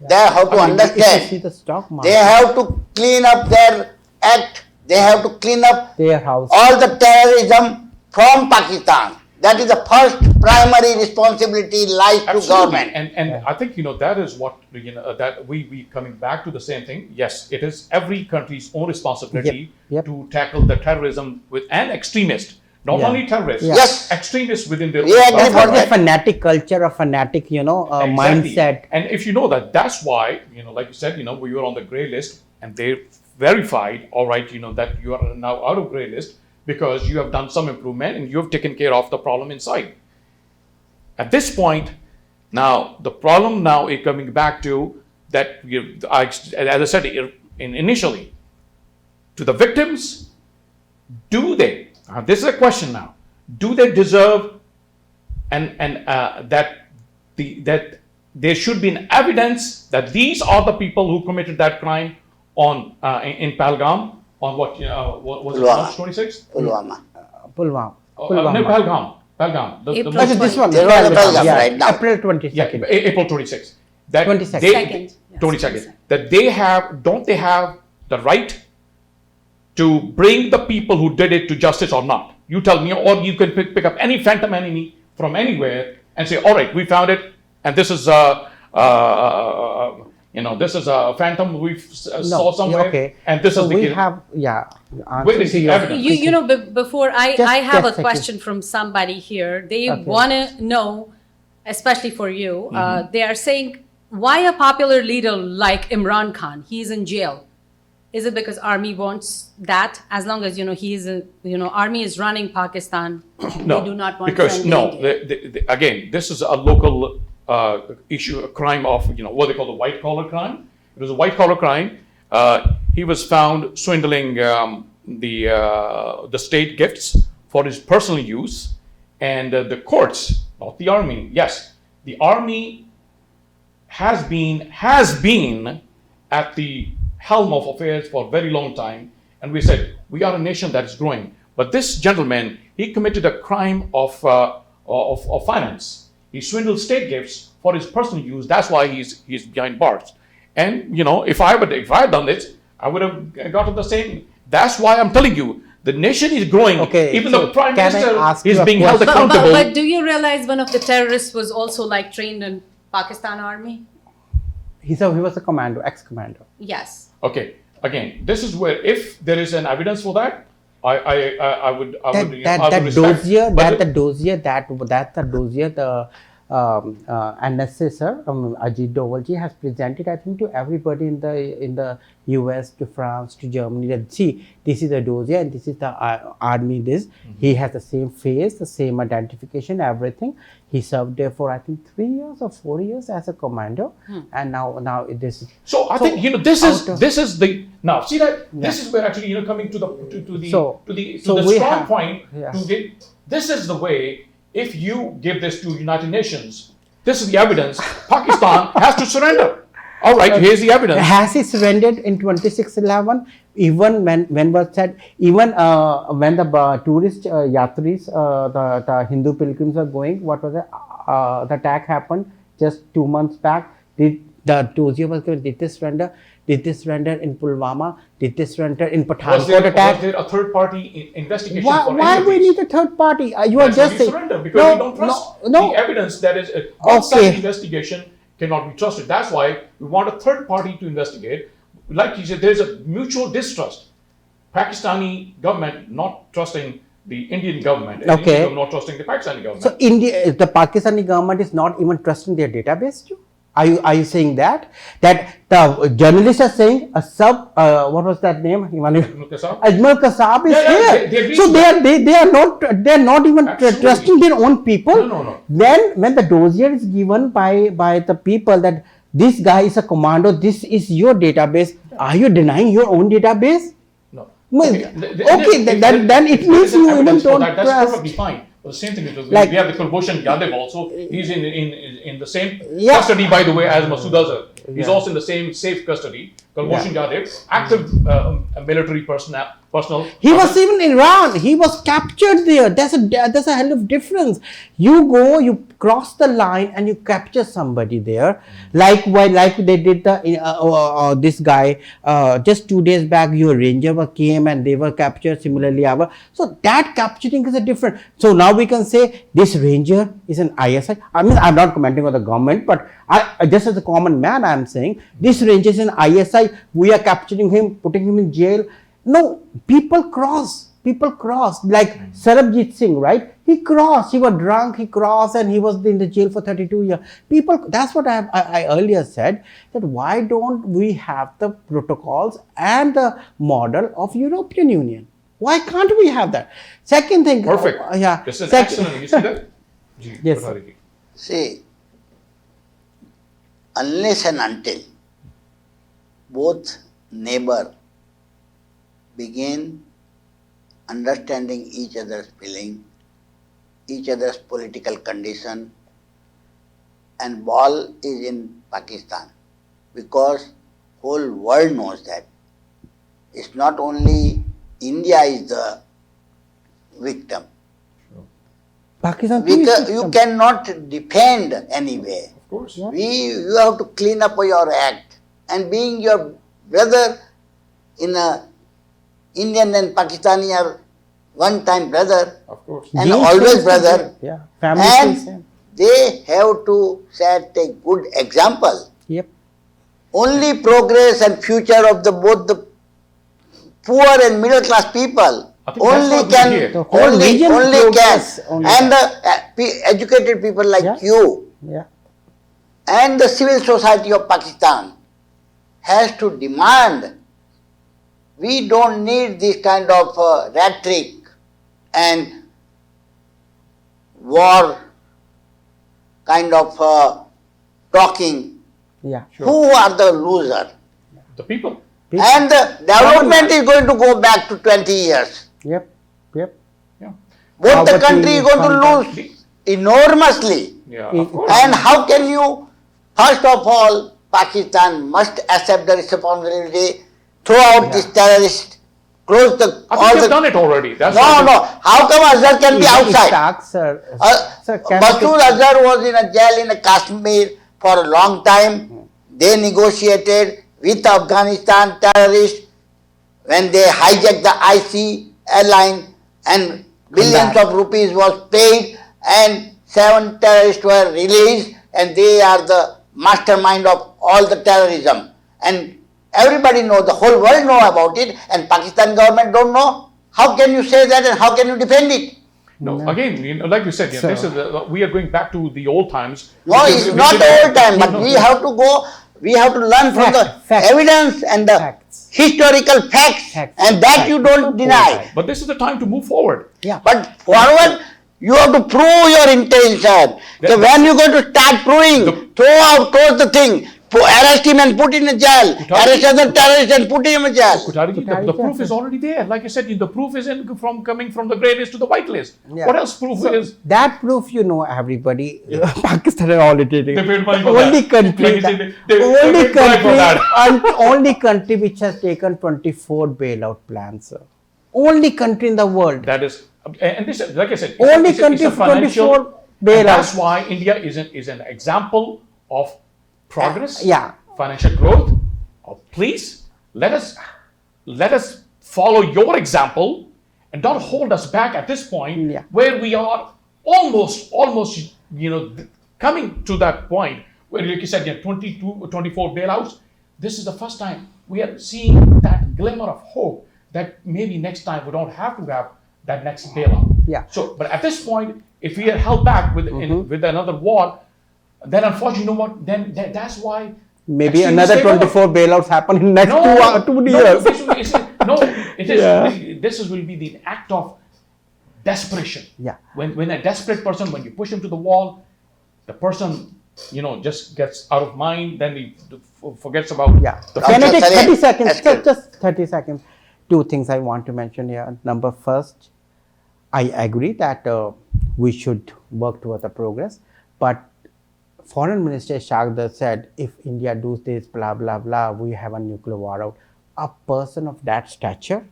Speaker 2: They have to
Speaker 4: I mean, if you see
Speaker 2: understand.
Speaker 4: the stock market,
Speaker 2: They have to clean up their act. They have to clean up
Speaker 4: their house.
Speaker 2: all the terrorism from Pakistan. That is the first primary responsibility lies to government.
Speaker 3: And I think that is what that we coming back to the same thing. Yes, it is every country's own responsibility
Speaker 4: Yep.
Speaker 3: to tackle the terrorism with an extremist, not
Speaker 4: Yeah.
Speaker 3: only terrorists,
Speaker 4: Yeah.
Speaker 2: Yes.
Speaker 3: extremists within their
Speaker 2: We
Speaker 3: own
Speaker 2: agree
Speaker 4: That's
Speaker 3: government.
Speaker 2: for
Speaker 4: what the
Speaker 2: that.
Speaker 4: fanatic culture, a fanatic,
Speaker 3: Exactly.
Speaker 4: mindset.
Speaker 3: And if you know that, that's why, like you said, we were on the gray list and they verified, all right, that you are now out of gray list because you have done some improvement and you have taken care of the problem inside. At this point, now, the problem now is coming back to that, as I said initially, to the victims, do they, this is a question now, do they deserve that there should be an evidence that these are the people who committed that crime in Pahalgam on what was it, March 26th?
Speaker 2: Pulwama.
Speaker 4: Pulwama.
Speaker 3: No, Pahalgam.
Speaker 1: April
Speaker 4: Oh, so this one.
Speaker 2: They were the Pahalgam
Speaker 4: yeah,
Speaker 2: right now.
Speaker 4: April 22nd.
Speaker 3: April 26th. That
Speaker 4: 22nd.
Speaker 3: they-
Speaker 1: Second. Yes,
Speaker 3: 22nd. That don't they have the right to bring the people who did it to justice or not? You tell me, or you can pick up any phantom enemy from anywhere and say, all right, we found it, and this is this is a phantom we saw somewhere,
Speaker 4: okay.
Speaker 3: and this
Speaker 4: So
Speaker 3: is the
Speaker 4: we
Speaker 3: kid.
Speaker 4: have,
Speaker 3: Where is the evidence?
Speaker 1: Before I
Speaker 4: Just
Speaker 1: have a
Speaker 4: second.
Speaker 1: question from somebody here. They
Speaker 4: Okay.
Speaker 1: want to know, especially for you,
Speaker 3: Mm-hmm.
Speaker 1: they are saying, why a popular leader like Imran Khan? He's in jail. Is it because army wants that? As long as army is running Pakistan,
Speaker 3: No,
Speaker 1: they do not want
Speaker 3: because
Speaker 1: friendly
Speaker 3: no.
Speaker 1: India.
Speaker 3: Again, this is a local issue, a crime of what they call the white collar crime. It was a white collar crime. He was found swindling the state gifts for his personal use, and the courts, not the army. Yes, the army has been at the helm of affairs for a very long time, and we said we are a nation that is growing. But this gentleman, he committed a crime of finance. He swindled state gifts for his personal use. That's why he's behind bars. And if I had done this, I would have gotten the same. That's why I'm telling you, the nation is growing.
Speaker 4: Okay,
Speaker 3: Even
Speaker 4: so
Speaker 3: the prime
Speaker 4: can I
Speaker 3: minister
Speaker 4: ask
Speaker 3: is
Speaker 4: you a
Speaker 3: being held
Speaker 4: question?
Speaker 3: accountable.
Speaker 1: But do you realize one of the terrorists was also trained in Pakistan army?
Speaker 4: he was a commando, ex-commando.
Speaker 1: Yes.
Speaker 3: Okay. Again, this is where if there is an evidence for that, I would respect. But
Speaker 4: The dossier, the NSA sir, Ajit Dovalji has presented, I think, to everybody in the US, to France, to Germany, that see, this is the dossier and this is the army. He has the same face, the same identification, everything. He served there for, I think, 3 years or 4 years as a commando, and now this is.
Speaker 3: So I think this is the now see that this is where actually coming to the strong point.
Speaker 4: Yes.
Speaker 3: This is the way. If you give this to United Nations, this is the evidence. Pakistan has to surrender. All right, here's the evidence.
Speaker 4: Has he surrendered in 2611? Even when was said, even when the tourist yatris, the Hindu pilgrims are going, what was it? The attack happened just 2 months back. Did the dossier was given? Did they surrender? Did they surrender in Pulwama? Did they surrender in Pathankot attack?
Speaker 3: Was there a third-party investigation?
Speaker 4: Why we need a third party? You are
Speaker 3: That's
Speaker 4: just
Speaker 3: why we
Speaker 4: saying
Speaker 3: surrender because we don't trust
Speaker 4: no.
Speaker 3: the evidence that is outside investigation cannot be trusted. That's why we want a third party to investigate. Like you said, there's a mutual distrust. Pakistani government not trusting the Indian government, and Indian government not trusting the Pakistani government.
Speaker 4: So the Pakistani government is not even trusting their database too? Are you saying that the journalists are saying what was that name? Ajmal Kasab is here. So they are not even trusting their own people.
Speaker 3: No.
Speaker 4: When the dossier is given by the people that this guy is a commando, this is your database, are you denying your own database?
Speaker 3: No.
Speaker 4: Then it means you even don't
Speaker 3: that's
Speaker 4: trust.
Speaker 3: perfectly fine. But the same thing is we have the Kulbhushan Yadav also. He's in the same
Speaker 4: Yeah.
Speaker 3: custody, by the way, as Masood Azhar. He's also in the same safe custody. Kulbhushan Yadav, active military personnel.
Speaker 4: He was even in Iran. He was captured there. There's a hell of difference. You go, you cross the line, and you capture somebody there. Like they did this guy just 2 days back. Your ranger came and they were captured. Similarly, so that capturing is a different. So now we can say this ranger is an ISI. I mean, I'm not commenting on the government, but I just as a common man, I'm saying this ranger is an ISI. We are capturing him, putting him in jail. No, people cross, like Sarabjit Singh, right? He crossed, he was drunk, he crossed, and he was in the jail for 32 years. People, that's what I earlier said, that why don't we have the protocols and the model of European Union? Why can't we have that? Second thing.
Speaker 3: Perfect.
Speaker 4: Yeah.
Speaker 3: This is excellent. You see that?
Speaker 4: Yes.
Speaker 2: See, unless and until both neighbor begin understanding each other's feeling, each other's political condition, and ball is in Pakistan, because whole world knows that. It's not only India is the victim.
Speaker 4: Pakistan.
Speaker 2: You cannot defend anyway.
Speaker 3: Of course.
Speaker 4: Yeah.
Speaker 2: You have to clean up your act. And being your brother in a Indian and Pakistani are one time brother
Speaker 3: Of course.
Speaker 2: and
Speaker 4: Genes
Speaker 2: always
Speaker 4: is
Speaker 2: brother.
Speaker 4: same. Yeah. Family is same.
Speaker 2: And they have to set a good example.
Speaker 4: Yep.
Speaker 2: Only progress and future of both the poor and middle class people
Speaker 3: I think that's
Speaker 2: only
Speaker 3: what we
Speaker 2: can
Speaker 3: hear.
Speaker 4: The whole region progress only
Speaker 2: and the educated people like
Speaker 4: Yeah.
Speaker 2: you
Speaker 4: Yeah.
Speaker 2: and the civil society of Pakistan has to demand. We don't need this kind of rhetoric and war kind of talking.
Speaker 4: Yeah.
Speaker 2: Who are the loser?
Speaker 3: The people.
Speaker 2: And the development is going to go back to 20 years.
Speaker 4: Yep. Yep.
Speaker 3: Yeah.
Speaker 2: Both the
Speaker 4: Poverty,
Speaker 2: country is going to
Speaker 4: hunger.
Speaker 2: lose enormously.
Speaker 3: Yeah. Of course.
Speaker 2: And how can you, first of all, Pakistan must accept the responsibility, throw out this terrorist, close the
Speaker 3: I
Speaker 2: all
Speaker 3: think they've
Speaker 2: the.
Speaker 3: done it already. That's
Speaker 2: No,
Speaker 3: what
Speaker 2: no. How come Azhar can be outside?
Speaker 4: Sir, can
Speaker 2: Masood Azhar was in a jail in Kashmir for a long time. They negotiated with Afghanistan terrorists when they hijacked the IC airline and billions of rupees was paid and 7 terrorists were released and they are the mastermind of all the terrorism. And everybody knows, the whole world know about it and Pakistan government don't know. How can you say that and how can you defend it?
Speaker 3: No, again, like you said, this is we are going back to the old times.
Speaker 2: No,
Speaker 3: We
Speaker 2: it's
Speaker 3: did-
Speaker 2: not
Speaker 3: we
Speaker 2: the
Speaker 3: did-
Speaker 2: old time, but
Speaker 3: No,
Speaker 2: we
Speaker 3: no.
Speaker 2: have to go, we have to learn from the
Speaker 4: Facts.
Speaker 2: evidence and the
Speaker 4: Facts.
Speaker 2: historical facts,
Speaker 4: Facts.
Speaker 2: and that you don't
Speaker 4: Facts.
Speaker 2: deny.
Speaker 3: But this is the time to move forward.
Speaker 4: Yeah.
Speaker 2: But forward, you have to prove your intention. So when you going to start proving, close the thing, arrest him and put in a jail, arrest other terrorists and put him in jail.
Speaker 3: Kutariji, the
Speaker 4: Kutariji,
Speaker 3: proof is already there. Like I said, the proof is coming from the grey list to the white list.
Speaker 4: Yeah.
Speaker 3: What else proof is?
Speaker 4: That proof, everybody, Pakistan has already taken.
Speaker 3: They paid money for
Speaker 4: Only
Speaker 3: that.
Speaker 4: country,
Speaker 3: Like you said, they
Speaker 4: only
Speaker 3: paid money for
Speaker 4: country,
Speaker 3: that.
Speaker 4: and only country which has taken 24 bailout plans, sir. Only country in the world.
Speaker 3: That is, and this, like I said,
Speaker 4: Only
Speaker 3: it's
Speaker 4: country
Speaker 3: a financial,
Speaker 4: 24
Speaker 3: and
Speaker 4: bailout.
Speaker 3: that's why India is an example of progress,
Speaker 4: Yeah.
Speaker 3: financial growth. Please let us follow your example and don't hold us back at this point
Speaker 4: Yeah.
Speaker 3: where we are almost coming to that point where, like you said, 24 bailouts. This is the first time we are seeing that glimmer of hope that maybe next time we don't have to have that next bailout.
Speaker 4: Yeah.
Speaker 3: So, but at this point, if we are held back with another war, then unfortunately, you know what? Then that's why
Speaker 4: Maybe
Speaker 3: extremists
Speaker 4: another
Speaker 3: take over.
Speaker 4: 24 bailouts happen in next two
Speaker 3: No,
Speaker 4: years.
Speaker 3: this will be the act of desperation.
Speaker 4: Yeah.
Speaker 3: When a desperate person, when you push him to the wall, the person, just gets out of mind, then he forgets about
Speaker 4: Yeah.
Speaker 3: the
Speaker 4: Can I
Speaker 3: future.
Speaker 4: take 30 seconds?
Speaker 2: That's good.
Speaker 4: Just 30 seconds. Two things I want to mention here. Number first, I agree that we should work towards the progress, but Foreign Minister Shagdar said, if India does this, blah, blah, blah, we have a nuclear war out. A person of that stature,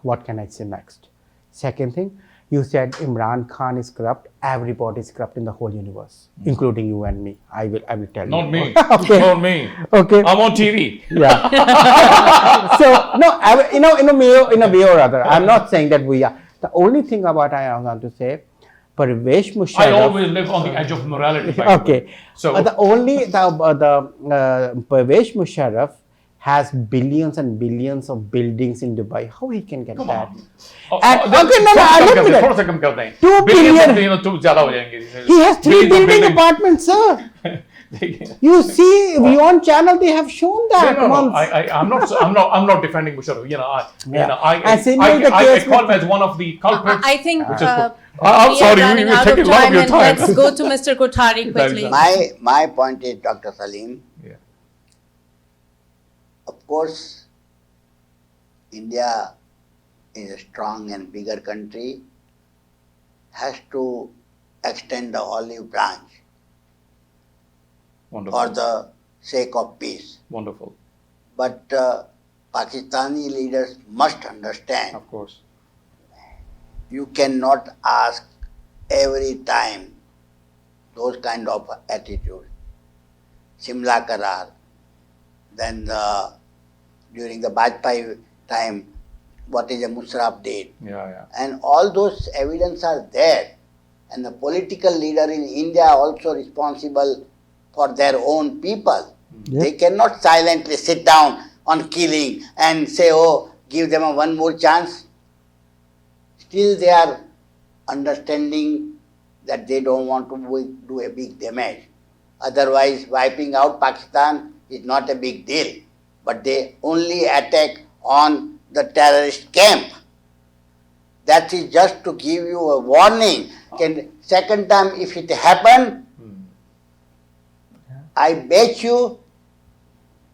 Speaker 4: what can I say next? Second thing, you said Imran Khan is corrupt. Everybody is corrupt in the whole universe, including you and me. I will tell you.
Speaker 3: Not me.
Speaker 4: Okay.
Speaker 3: Not me.
Speaker 4: Okay.
Speaker 3: I'm on TV.
Speaker 4: Yeah. So no, in a way or other, I'm not saying that we are. The only thing about I want to say, Parvesh Musharraf.
Speaker 3: I always live on the edge of morality. by the way.
Speaker 4: Okay.
Speaker 3: So
Speaker 4: Parvesh Musharraf has billions and billions of buildings in Dubai. How he can get that? And, okay, no, let me
Speaker 3: थोड़ा सा कम करते हैं.
Speaker 4: 2
Speaker 3: Billions
Speaker 4: billion.
Speaker 3: तो ज़्यादा हो जाएंगे.
Speaker 4: He has 3
Speaker 3: Billions of
Speaker 4: building apartments, sir. You see, Beyond Channel, they have shown that.
Speaker 3: No. I'm not defending Musharraf.
Speaker 4: And similarly the
Speaker 3: I
Speaker 4: case
Speaker 3: call him
Speaker 4: with-
Speaker 3: as one of the culprits.
Speaker 1: I think
Speaker 3: which is good.
Speaker 1: we
Speaker 3: I'm
Speaker 1: are
Speaker 3: sorry,
Speaker 1: running
Speaker 3: we
Speaker 1: out
Speaker 3: take
Speaker 1: of
Speaker 3: a lot of
Speaker 1: time,
Speaker 3: your
Speaker 1: and
Speaker 3: time.
Speaker 1: let's go to Mr. Kothari quickly.
Speaker 2: My point is, Dr. Salim,
Speaker 3: Yeah.
Speaker 2: of course, India is a strong and bigger country, has to extend the olive branch
Speaker 3: Wonderful.
Speaker 2: for the sake of peace.
Speaker 3: Wonderful.
Speaker 2: But Pakistani leaders must understand,
Speaker 3: Of course.
Speaker 2: you cannot ask every time those kind of attitude. Shimla Karar, then during the Bajpayee time, what is a Musharraf date,
Speaker 3: Yeah.
Speaker 2: and all those evidence are there, and the political leader in India are also responsible for their own people.
Speaker 4: Yep.
Speaker 2: They cannot silently sit down on killing and say, oh, give them a one more chance. Still they are understanding that they don't want to do a big damage. Otherwise, wiping out Pakistan is not a big deal. But they only attack on the terrorist camp. That is just to give you a warning. Second time, if it happen, I bet you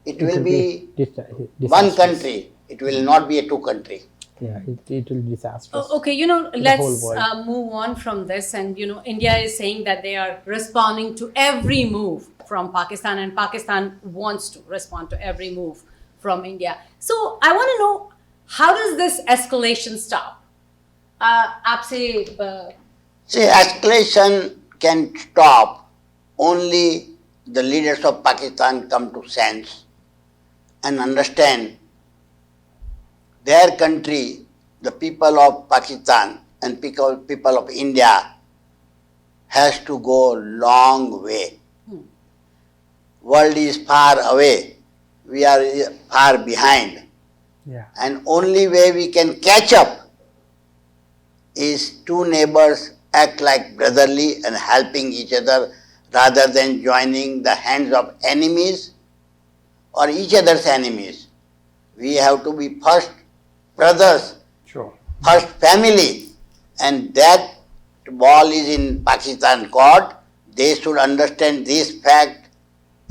Speaker 2: it will be one
Speaker 4: disastrous.
Speaker 2: country. It will not be a two country.
Speaker 4: Yeah, it will be disastrous.
Speaker 1: Okay,
Speaker 4: the
Speaker 1: let's
Speaker 4: whole world.
Speaker 1: move on from this. And, India is saying that they are responding to every move from Pakistan, and Pakistan wants to respond to every move from India. So I want to know, how does this escalation stop? आपसे
Speaker 2: See, escalation can stop only the leaders of Pakistan come to sense and understand their country, the people of Pakistan and people of India has to go long way. World is far away. We are far behind.
Speaker 4: Yeah.
Speaker 2: And only way we can catch up is two neighbors act like brotherly and helping each other rather than joining the hands of enemies or each other's enemies. We have to be first brothers,
Speaker 3: Sure.
Speaker 2: first family, and that ball is in Pakistan court. They should understand this fact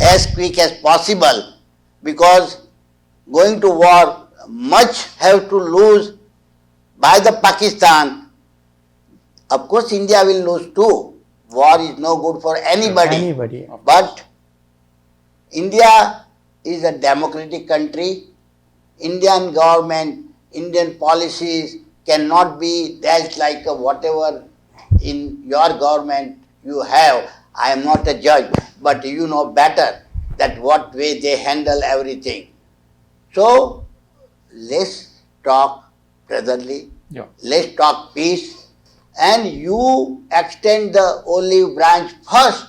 Speaker 2: as quick as possible, because going to war much have to lose by the Pakistan. Of course, India will lose too. War is no good for anybody.
Speaker 4: Anybody.
Speaker 2: But India is a democratic country. Indian government, Indian policies cannot be dealt like whatever in your government you have. I am not a judge, but you know better that what way they handle everything. So let's talk brotherly.
Speaker 3: Yeah.
Speaker 2: Let's talk peace. And you extend the olive branch first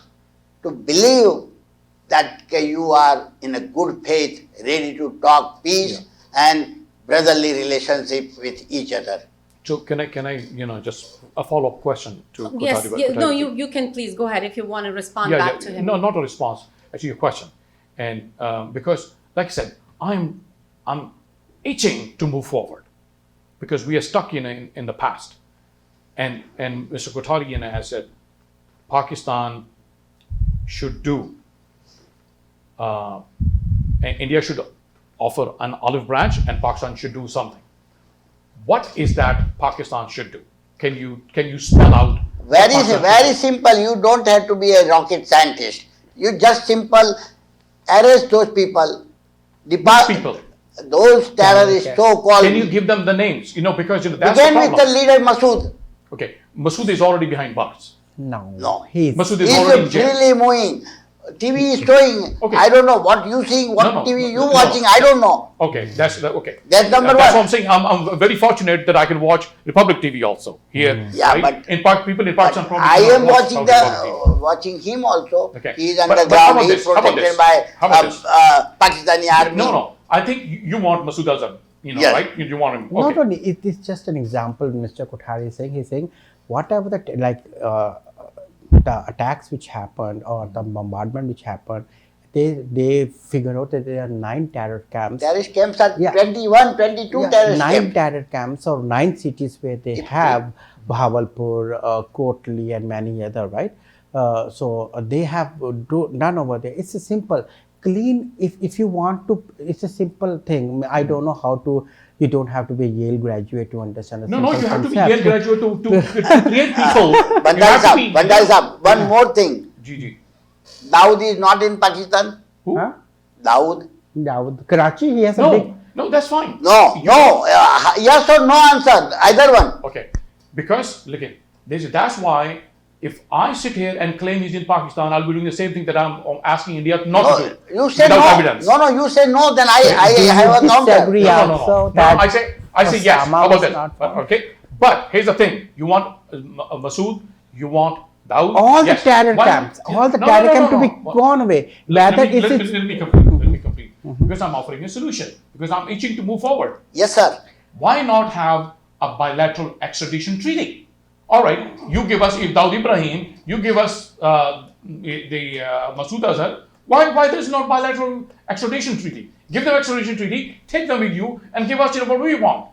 Speaker 2: to believe that you are in a good faith, ready to talk peace and brotherly relationship with each other.
Speaker 3: So can I just a follow-up question to
Speaker 1: yes,
Speaker 3: Kothari?
Speaker 1: no, you can please go ahead if you want to respond back to him.
Speaker 3: No, not a response. Actually, your question, and because, like I said, I'm itching to move forward because we are stuck in the past, and Mr. Kothari has said Pakistan should do. India should offer an olive branch, and Pakistan should do something. What is that Pakistan should do? Can you spell out
Speaker 2: Very simple. You don't have to be a rocket scientist. You just simple arrest those people.
Speaker 3: People.
Speaker 2: Those terrorists, so-called.
Speaker 3: Can you give them the names? Because that's
Speaker 2: Begin
Speaker 3: the
Speaker 2: with the
Speaker 3: problem.
Speaker 2: leader Masood.
Speaker 3: Okay, Masood is already behind bars.
Speaker 2: No.
Speaker 3: Masood is
Speaker 2: He's
Speaker 3: already in jail.
Speaker 2: freely moving. TV is showing.
Speaker 3: Okay.
Speaker 2: I don't know what you seeing, what
Speaker 3: No,
Speaker 2: TV you
Speaker 3: no.
Speaker 2: watching. I don't know.
Speaker 3: Okay, okay.
Speaker 2: That's number
Speaker 3: That's
Speaker 2: one.
Speaker 3: what I'm saying. I'm very fortunate that I can watch Republic TV also here.
Speaker 2: Yeah,
Speaker 3: right?
Speaker 2: but
Speaker 3: people in Pakistan probably
Speaker 2: I
Speaker 3: cannot
Speaker 2: am
Speaker 3: watch
Speaker 2: watching
Speaker 3: Saudi Republic TV.
Speaker 2: watching him also.
Speaker 3: Okay.
Speaker 2: He is
Speaker 3: But how
Speaker 2: underground.
Speaker 3: about
Speaker 2: He is
Speaker 3: this? How about
Speaker 2: protected
Speaker 3: this?
Speaker 2: by
Speaker 3: How about this?
Speaker 2: Pakistani army.
Speaker 3: No. I think you want Masood Azhar,
Speaker 2: Yes.
Speaker 3: right? You want him.
Speaker 4: Not
Speaker 3: Okay.
Speaker 4: only, it is just an example. Mr. Kothari is saying, he's saying whatever the attacks which happened or the bombardment which happened, they figure out that there are 9 terror camps.
Speaker 2: Terrorist camps are
Speaker 4: Yeah.
Speaker 2: 21, 22
Speaker 4: Yeah,
Speaker 2: terrorist
Speaker 4: 9
Speaker 2: camps.
Speaker 4: terror camps or 9 cities where they have Bahawalpur, Kotli and many other, right? They have none over there. It's a simple, clean, if you want to, it's a simple thing. I don't know how to, you don't have to be a Yale graduate to understand a
Speaker 3: No,
Speaker 4: simple
Speaker 3: you have to be
Speaker 4: concept.
Speaker 3: Yale graduate to create people.
Speaker 2: Bandai Sahab, one more thing.
Speaker 3: GG.
Speaker 2: Dawood is not in Pakistan.
Speaker 3: Who?
Speaker 4: Huh?
Speaker 2: Dawood.
Speaker 4: Dawood, Karachi, he has a big,
Speaker 3: No, that's fine.
Speaker 2: No. Yes or no answer. Either one.
Speaker 3: Okay, because look at that's why if I sit here and claim he's in Pakistan, I'll be doing the same thing that I'm asking India not to do.
Speaker 2: You say
Speaker 3: without
Speaker 2: no.
Speaker 3: evidence.
Speaker 2: No, you say no. Then I have a
Speaker 4: disagree
Speaker 2: counter.
Speaker 3: No.
Speaker 4: also
Speaker 3: No,
Speaker 4: that
Speaker 3: I say yes.
Speaker 4: Osama
Speaker 3: How about
Speaker 4: was
Speaker 3: that?
Speaker 4: not found.
Speaker 3: Okay, but here's the thing: you want Masood, you want Dawood.
Speaker 4: all
Speaker 3: yes.
Speaker 4: the terror
Speaker 3: Why-
Speaker 4: camps, all the
Speaker 3: No,
Speaker 4: terror
Speaker 3: no,
Speaker 4: camps
Speaker 3: no,
Speaker 4: to be
Speaker 3: no.
Speaker 4: gone away.
Speaker 3: Let
Speaker 4: Whether
Speaker 3: me
Speaker 4: if it's
Speaker 3: complete. Because I'm offering a solution. Because I'm itching to move forward.
Speaker 2: Yes, sir.
Speaker 3: Why not have a bilateral extradition treaty? All right, you give us, if Dawood Ibrahim, you give us the Masood Azhar, why there's not bilateral extradition treaty? Give them extradition treaty, take them with you, and give us what we want.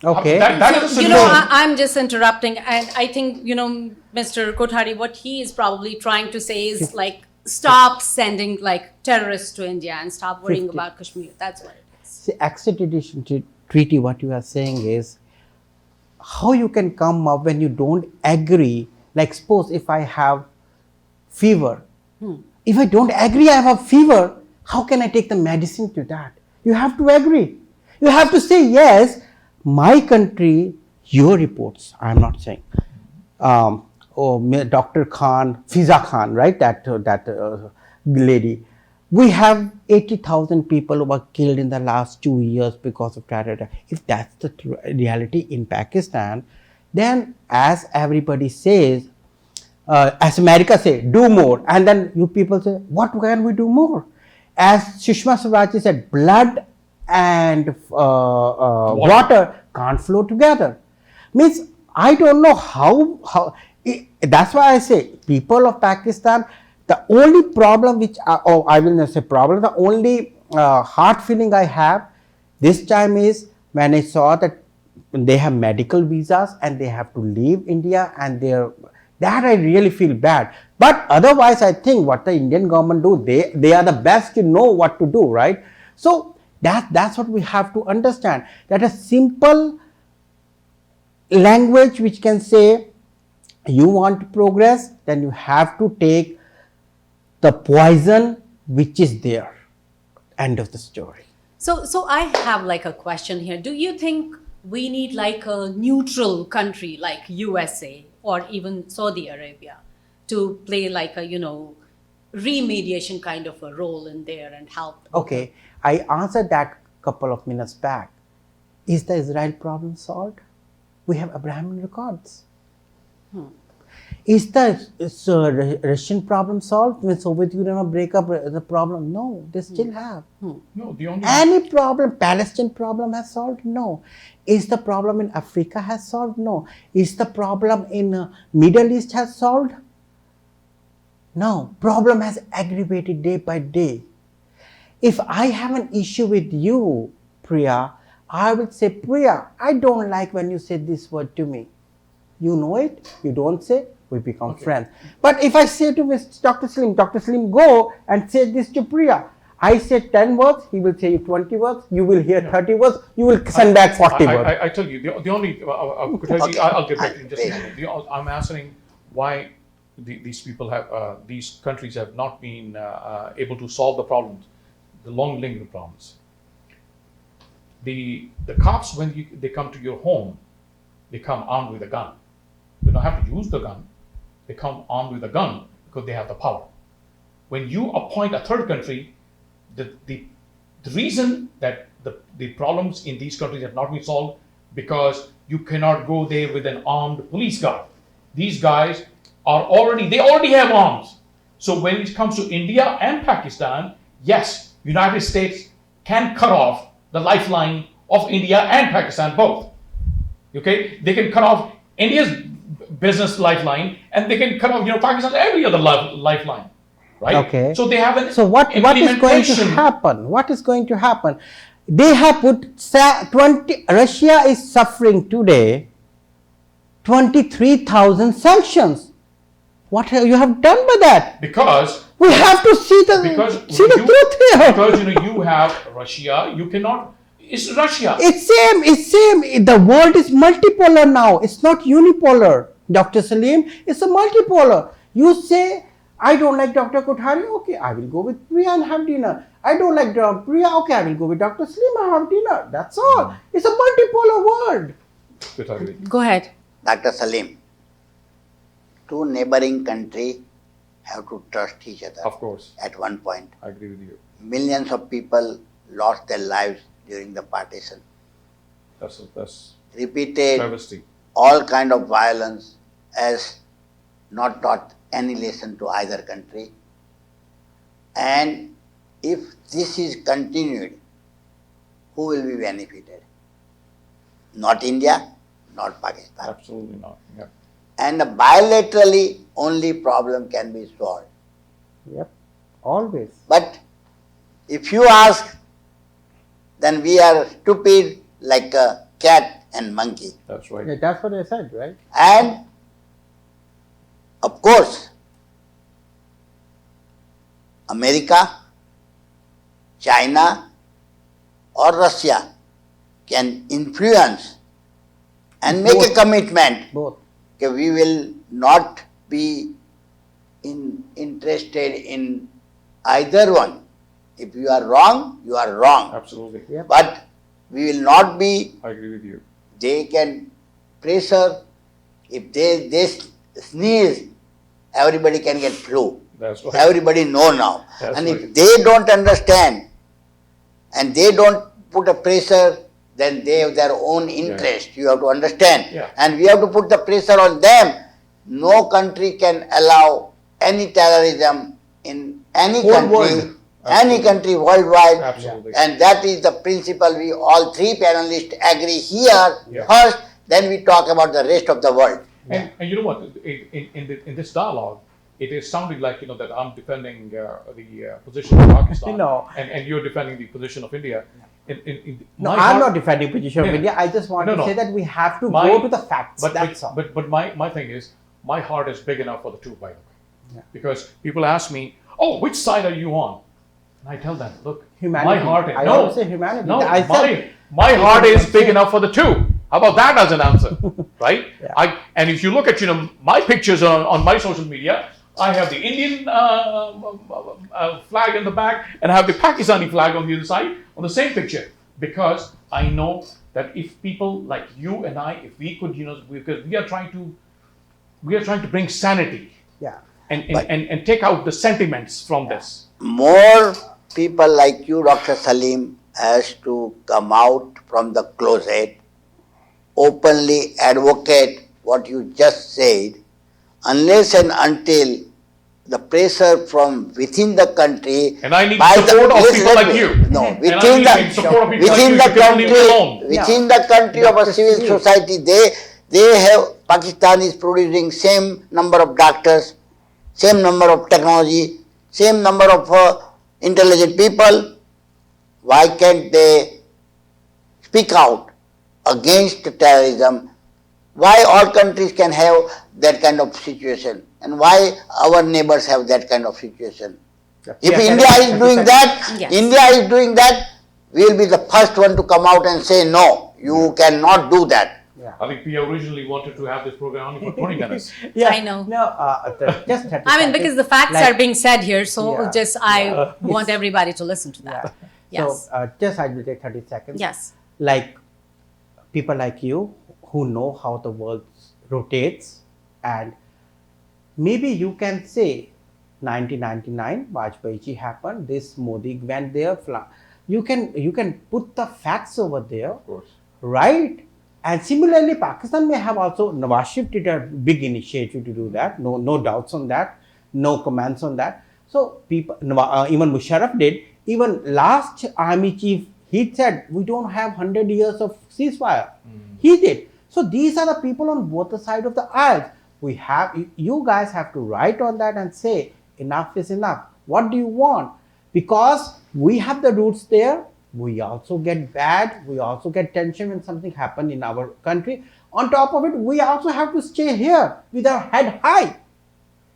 Speaker 4: okay.
Speaker 3: That is a solution.
Speaker 1: I'm just interrupting, and I think, Mr. Kothari, what he is probably trying to say is like, stop sending like terrorists to India and stop worrying about Kashmir. That's what it is.
Speaker 4: See, extradition treaty, what you are saying is how you can come up when you don't agree. Like suppose if I have fever, if I don't agree I have a fever, how can I take the medicine to that? You have to agree. You have to say yes, my country, your reports. I'm not saying. Dr. Khan, Fiza Khan, right? That lady. We have 80,000 people who were killed in the last 2 years because of terror attack. If that's the reality in Pakistan, then as everybody says, as America say, do more. And then you people say, what can we do more? As Sushma Swaraj said, blood and water can't flow together. Means I don't know how that's why I say people of Pakistan, the only problem which, I will not say problem, the only heart feeling I have this time is when I saw that they have medical visas and they have to leave India and that I really feel bad. But otherwise I think what the Indian government do, they are the best to know what to do, right? So that's what we have to understand, that a simple language which can say you want to progress, then you have to take the poison which is there. End of the story.
Speaker 1: So I have like a question here. Do you think we need like a neutral country like USA or even Saudi Arabia to play like a, remediation kind of a role in there and help?
Speaker 4: Okay, I answered that couple of minutes back. Is the Israel problem solved? We have Abraham Accords. Is the Russian problem solved? When Soviet Union will break up the problem? No, they still have.
Speaker 3: No, the only
Speaker 4: Any problem, Palestine problem has solved? No. Is the problem in Africa has solved? No. Is the problem in Middle East has solved? No. Problem has aggravated day by day. If I have an issue with you, Priya, I would say, Priya, I don't like when you say this word to me. You know it, you don't say, we become friends. But if I say to Dr. Slim, go and say this to Priya. I say 10 words, he will say you 20 words, you will hear 30 words, you will send back 40 words.
Speaker 3: I tell you, the only, I'll get back to you in just a minute. I'm answering why these countries have not been able to solve the problems, the long lingering problems. The cops, when they come to your home, they come armed with a gun. They don't have to use the gun. They come armed with a gun because they have the power. When you appoint a third country, the reason that the problems in these countries have not been solved because you cannot go there with an armed police guard. These guys they already have arms. So when it comes to India and Pakistan, yes, United States can cut off the lifeline of India and Pakistan both. Okay, they can cut off India's business lifeline, and they can cut off Pakistan's every other lifeline, right?
Speaker 4: Okay.
Speaker 3: So they have an
Speaker 4: So what is going to
Speaker 3: implementation.
Speaker 4: happen? What is going to happen? They have put 20. Russia is suffering today 23,000 sanctions. What have you have done by that?
Speaker 3: Because
Speaker 4: We have to see the truth here.
Speaker 3: Because you have Russia, you cannot. It's Russia.
Speaker 4: It's same. The world is multipolar now. It's not unipolar. Dr. Salim, it's a multipolar. You say, I don't like Dr. Kothari, okay, I will go with Priya and have dinner. I don't like Priya, okay, I will go with Dr. Salim and have dinner. That's all. It's a multipolar world.
Speaker 1: Go ahead.
Speaker 2: Dr. Salim, two neighboring countries have to trust each other.
Speaker 3: Of course.
Speaker 2: At one point.
Speaker 3: I agree with you.
Speaker 2: Millions of people lost their lives during the partition.
Speaker 3: That's
Speaker 2: Repeated
Speaker 3: travesty.
Speaker 2: all kind of violence as not taught any lesson to either country. And if this is continued, who will be benefited? Not India, not Pakistan.
Speaker 3: Absolutely not. Yeah.
Speaker 2: And bilaterally only problem can be solved.
Speaker 4: Yep, always.
Speaker 2: But if you ask, then we are stupid like a cat and monkey.
Speaker 3: That's right.
Speaker 4: Yeah, that's what I said, right?
Speaker 2: And of course, America, China or Russia can influence and make a commitment
Speaker 4: Both.
Speaker 2: that we will not be interested in either one. If you are wrong, you are wrong.
Speaker 3: Absolutely.
Speaker 4: Yep.
Speaker 2: But we will not be.
Speaker 3: I agree with you.
Speaker 2: They can pressure. If they sneeze, everybody can get flu.
Speaker 3: That's right.
Speaker 2: Everybody know now.
Speaker 3: That's
Speaker 2: and
Speaker 3: right.
Speaker 2: if they don't understand and they don't put a pressure, then they have their own interest. You have to understand.
Speaker 3: Yeah.
Speaker 2: And we have to put the pressure on them. No country can allow any terrorism in any
Speaker 3: Whole
Speaker 2: country,
Speaker 3: world.
Speaker 2: any country worldwide.
Speaker 3: Absolutely.
Speaker 2: And that is the principle we all three panelists agree here
Speaker 3: Yeah.
Speaker 2: first, then we talk about the rest of the world.
Speaker 3: And you know what? In this dialogue, it is sounding like that I'm defending the position of Pakistan,
Speaker 4: No.
Speaker 3: and you're defending the position of India.
Speaker 4: No, I'm not defending position of
Speaker 3: Yeah.
Speaker 4: India. I just want
Speaker 3: No,
Speaker 4: to
Speaker 3: no.
Speaker 4: say that we have to
Speaker 3: My-
Speaker 4: go to the facts.
Speaker 3: But
Speaker 4: That's all.
Speaker 3: but my thing is, my heart is big enough for the two, by the way.
Speaker 4: Yeah.
Speaker 3: Because people ask me, "Oh, which side are you on?" And I tell them, "Look,
Speaker 4: Humanity.
Speaker 3: my heart is
Speaker 4: I
Speaker 3: no,
Speaker 4: always say humanity.
Speaker 3: no,
Speaker 4: I said-
Speaker 3: my heart is big enough for the two. How about that as an answer, right?
Speaker 4: Yeah.
Speaker 3: And if you look at my pictures on my social media, I have the Indian flag in the back and I have the Pakistani flag on the other side on the same picture, because I know that if people like you and I, if we could, because we are trying to bring sanity
Speaker 4: Yeah.
Speaker 3: and take out the sentiments from this.
Speaker 2: More people like you, Dr. Salim, has to come out from the closet, openly advocate what you just said, unless and until the pressure from within the country.
Speaker 3: And I need
Speaker 2: by
Speaker 3: support of
Speaker 2: listen,
Speaker 3: people
Speaker 2: let
Speaker 3: like
Speaker 2: me-
Speaker 3: you.
Speaker 2: No,
Speaker 3: And
Speaker 2: within
Speaker 3: I need support of people like
Speaker 2: within
Speaker 3: you.
Speaker 2: the
Speaker 3: You cannot leave me
Speaker 2: country,
Speaker 3: alone.
Speaker 2: within the country of a
Speaker 4: Dr.
Speaker 2: civil
Speaker 4: Salim.
Speaker 2: society, they have, Pakistan is producing same number of doctors, same number of technology, same number of intelligent people. Why can't they speak out against terrorism? Why all countries can have that kind of situation, and why our neighbors have that kind of situation? If
Speaker 4: Yeah,
Speaker 2: India
Speaker 4: correct.
Speaker 2: is doing that,
Speaker 1: Yes.
Speaker 2: India is doing that, we will be the first one to come out and say, no, you cannot do that.
Speaker 4: Yeah.
Speaker 3: I think Pia originally wanted to have this program only for 20 minutes.
Speaker 4: Yeah,
Speaker 1: I know.
Speaker 4: No, just 30
Speaker 1: I mean,
Speaker 4: seconds.
Speaker 1: because the facts
Speaker 4: Like-
Speaker 1: are being said here, so
Speaker 4: Yeah.
Speaker 1: just I want
Speaker 4: Yes.
Speaker 1: everybody to listen to
Speaker 4: Yeah.
Speaker 1: that.
Speaker 4: So
Speaker 1: Yes.
Speaker 4: just I will take 30 seconds.
Speaker 1: Yes.
Speaker 4: Like people like you who know how the world rotates, and maybe you can say 1999 Vajpayee ji happened, this Modi went there, you can put the facts over there,
Speaker 3: Of course.
Speaker 4: right? And similarly Pakistan may have also, Nawaz Sharif did a big initiative to do that, no doubts on that, no comments on that. So people, even Musharraf did, even last army chief, he said we don't have 100 years of ceasefire. He did. So these are the people on both the side of the aisle. We have, you guys have to write on that and say enough is enough. What do you want? Because we have the roots there. We also get bad. We also get tension when something happens in our country. On top of it, we also have to stay here with our head high.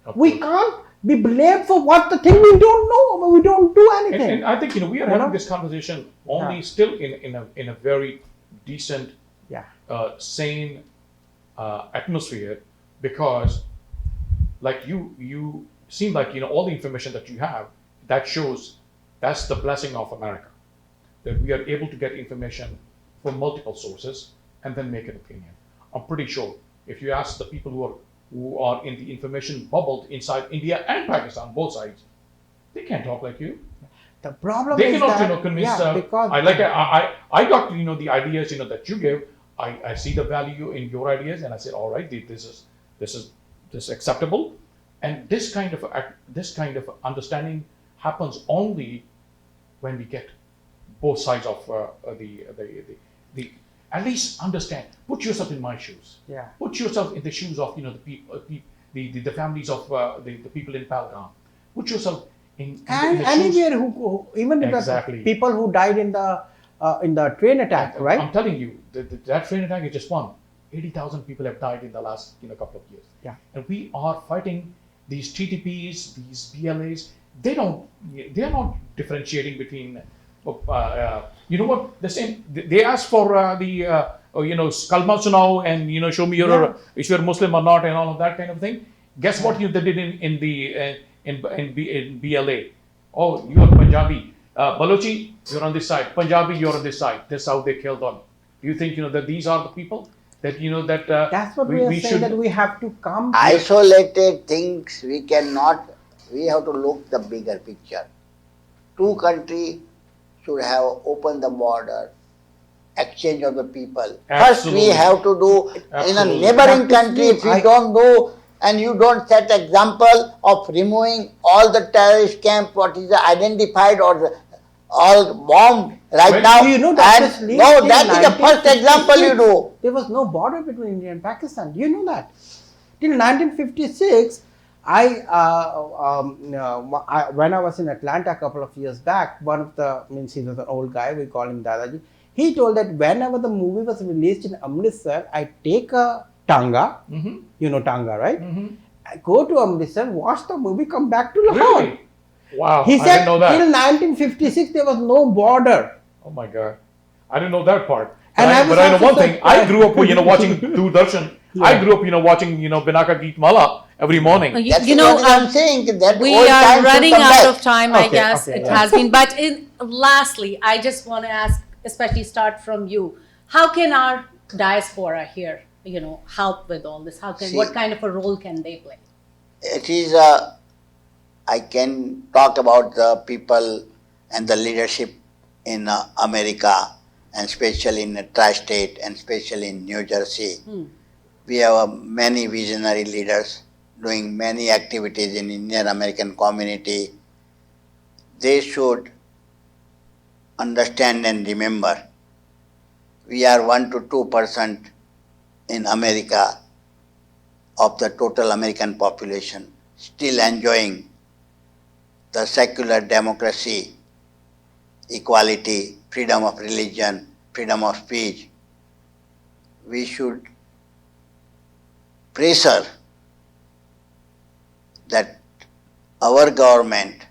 Speaker 3: Of
Speaker 4: We
Speaker 3: course.
Speaker 4: can't be blamed for what the thing we don't know. We don't do anything.
Speaker 3: And I think we are
Speaker 4: You
Speaker 3: having
Speaker 4: know?
Speaker 3: this conversation only
Speaker 4: Yeah.
Speaker 3: still in a very decent,
Speaker 4: Yeah.
Speaker 3: sane atmosphere, because like you seem like all the information that you have, that shows that's the blessing of America, that we are able to get information from multiple sources and then make an opinion. I'm pretty sure if you ask the people who are in the information bubble inside India and Pakistan, both sides, they can't talk like you.
Speaker 4: The problem
Speaker 3: They
Speaker 4: is
Speaker 3: cannot
Speaker 4: that,
Speaker 3: convince.
Speaker 4: yeah, because
Speaker 3: I got the ideas that you give. I see the value in your ideas, and I said, all right, this is acceptable, and this kind of understanding happens only when we get both sides of the at least understand. Put yourself in my shoes.
Speaker 4: yeah.
Speaker 3: Put yourself in the shoes of the people, the families of the people in Pahalgam. Put yourself in
Speaker 4: And
Speaker 3: the
Speaker 4: anywhere
Speaker 3: shoes.
Speaker 4: who even
Speaker 3: Exactly.
Speaker 4: the people who died in the train attack, right?
Speaker 3: I'm telling you, that train attack is just one. 80,000 people have died in the last couple of years.
Speaker 4: Yeah.
Speaker 3: And we are fighting these TTPs, these BLAs. They are not differentiating between. You know what? The same. They ask for Kalma Sunao and show me if you're Muslim or not and all of that kind of thing. Guess what they did in BLA? Oh, you are Punjabi. Balochi, you're on this side. Punjabi, you're on this side. That's how they killed them. Do you think that these are the people that
Speaker 4: That's what we are saying,
Speaker 3: should,
Speaker 4: that we have to come.
Speaker 2: Isolated things we cannot, we have to look the bigger picture. Two countries should have opened the border, exchange of the people. First we
Speaker 3: Absolutely.
Speaker 2: have to do in a
Speaker 3: Absolutely.
Speaker 2: neighboring country. If you don't do and you don't set example of removing all the terrorist camp, what is identified or all bombed right
Speaker 3: Well,
Speaker 2: now,
Speaker 4: Do you know
Speaker 2: and
Speaker 4: that this
Speaker 2: no, that is the first example you do.
Speaker 4: There was no border between India and Pakistan. Do you know that? Till 1956, when I was in Atlanta a couple of years back, one of the, he was an old guy, we call him Dadaji, he told that whenever the movie was released in Amritsar, I take a Tanga, you know Tanga, right? I go to Amritsar, watch the movie, come back to Lahore.
Speaker 3: Really? Wow,
Speaker 4: He
Speaker 3: I
Speaker 4: said
Speaker 3: didn't know that.
Speaker 4: till 1956 there was no border.
Speaker 3: Oh my God, I didn't know that part.
Speaker 4: And I was
Speaker 3: but I know
Speaker 4: also
Speaker 3: one thing. I grew up,
Speaker 4: surprised.
Speaker 3: watching Doordarshan. I grew up, watching, Binaka Geet Mala every morning.
Speaker 2: That's what I'm saying. That
Speaker 1: we
Speaker 2: old
Speaker 1: are
Speaker 2: times should
Speaker 1: running
Speaker 2: come
Speaker 1: out
Speaker 2: back.
Speaker 1: of time, I
Speaker 4: Okay,
Speaker 1: guess.
Speaker 4: okay,
Speaker 1: It
Speaker 4: yeah.
Speaker 1: has been. But lastly, I just want to ask, especially start from you, how can our diaspora here, help with all this? What kind of a role can they play?
Speaker 2: It is, I can talk about the people and the leadership in America, and especially in the tri-state, and especially in New Jersey. We have many visionary leaders doing many activities in Indian American community. They should understand and remember we are 1 to 2% in America of the total American population, still enjoying the secular democracy, equality, freedom of religion, freedom of speech. We should pressure that our government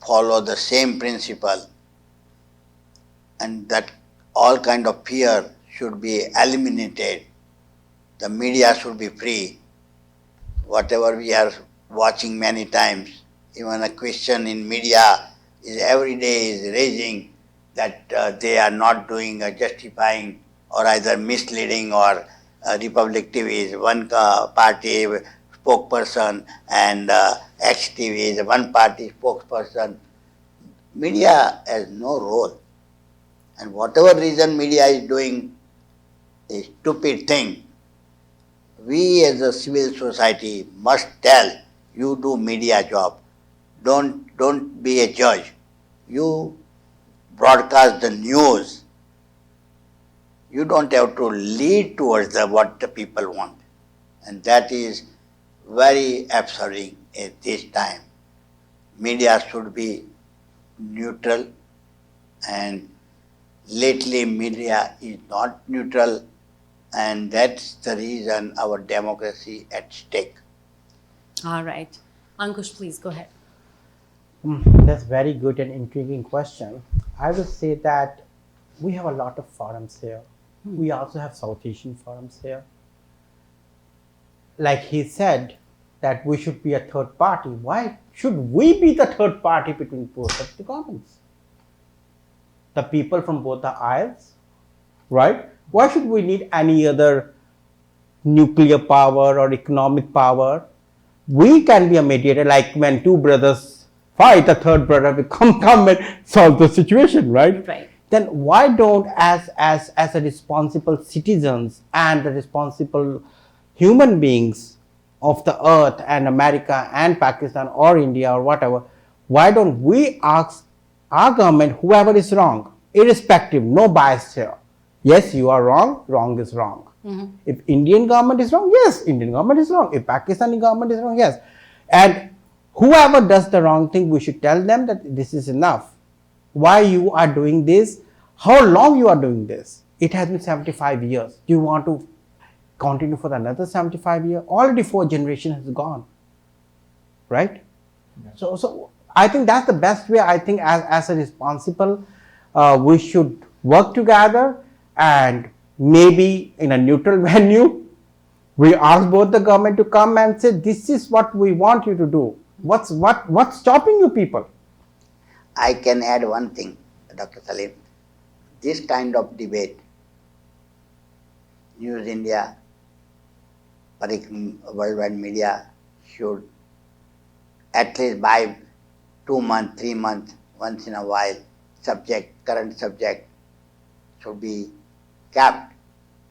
Speaker 2: follow the same principle, and that all kind of fear should be eliminated. The media should be free. Whatever we are watching many times, even a question in media is every day is raising that they are not doing justifying or either misleading or Republic TV is one party spokesperson and XTV is one party spokesperson. Media has no role. And whatever reason media is doing a stupid thing, we as a civil society must tell you do media job. Don't be a judge. You broadcast the news. You don't have to lead towards what the people want. And that is very absurd at this time. Media should be neutral, and lately media is not neutral, and that's the reason our democracy at stake.
Speaker 1: All right. Ankush, please go ahead.
Speaker 4: That's very good and intriguing question. I would say that we have a lot of forums here. We also have South Asian forums here. Like he said, that we should be a third party. Why should we be the third party between both of the governments? The people from both the aisles, right? Why should we need any other nuclear power or economic power? We can be a mediator, like when two brothers fight, a third brother will come and solve the situation, right?
Speaker 1: Right.
Speaker 4: Then why don't, as a responsible citizens and the responsible human beings of the earth and America and Pakistan or India or whatever, why don't we ask our government, whoever is wrong, irrespective, no bias here. Yes, you are wrong, wrong is wrong. If Indian government is wrong, yes, Indian government is wrong. If Pakistani government is wrong, yes. And whoever does the wrong thing, we should tell them that this is enough. Why you are doing this, how long you are doing this. It has been 75 years. Do you want to continue for another 75 years? Already 4 generations has gone, right? So I think that's the best way. I think as a responsible, we should work together, and maybe in a neutral venue, we ask both the government to come and say, this is what we want you to do. What's stopping you people?
Speaker 2: I can add one thing, Dr. Salim. This kind of debate, News India, worldwide media should at least by 2 months, 3 months, once in a while, current subject should be kept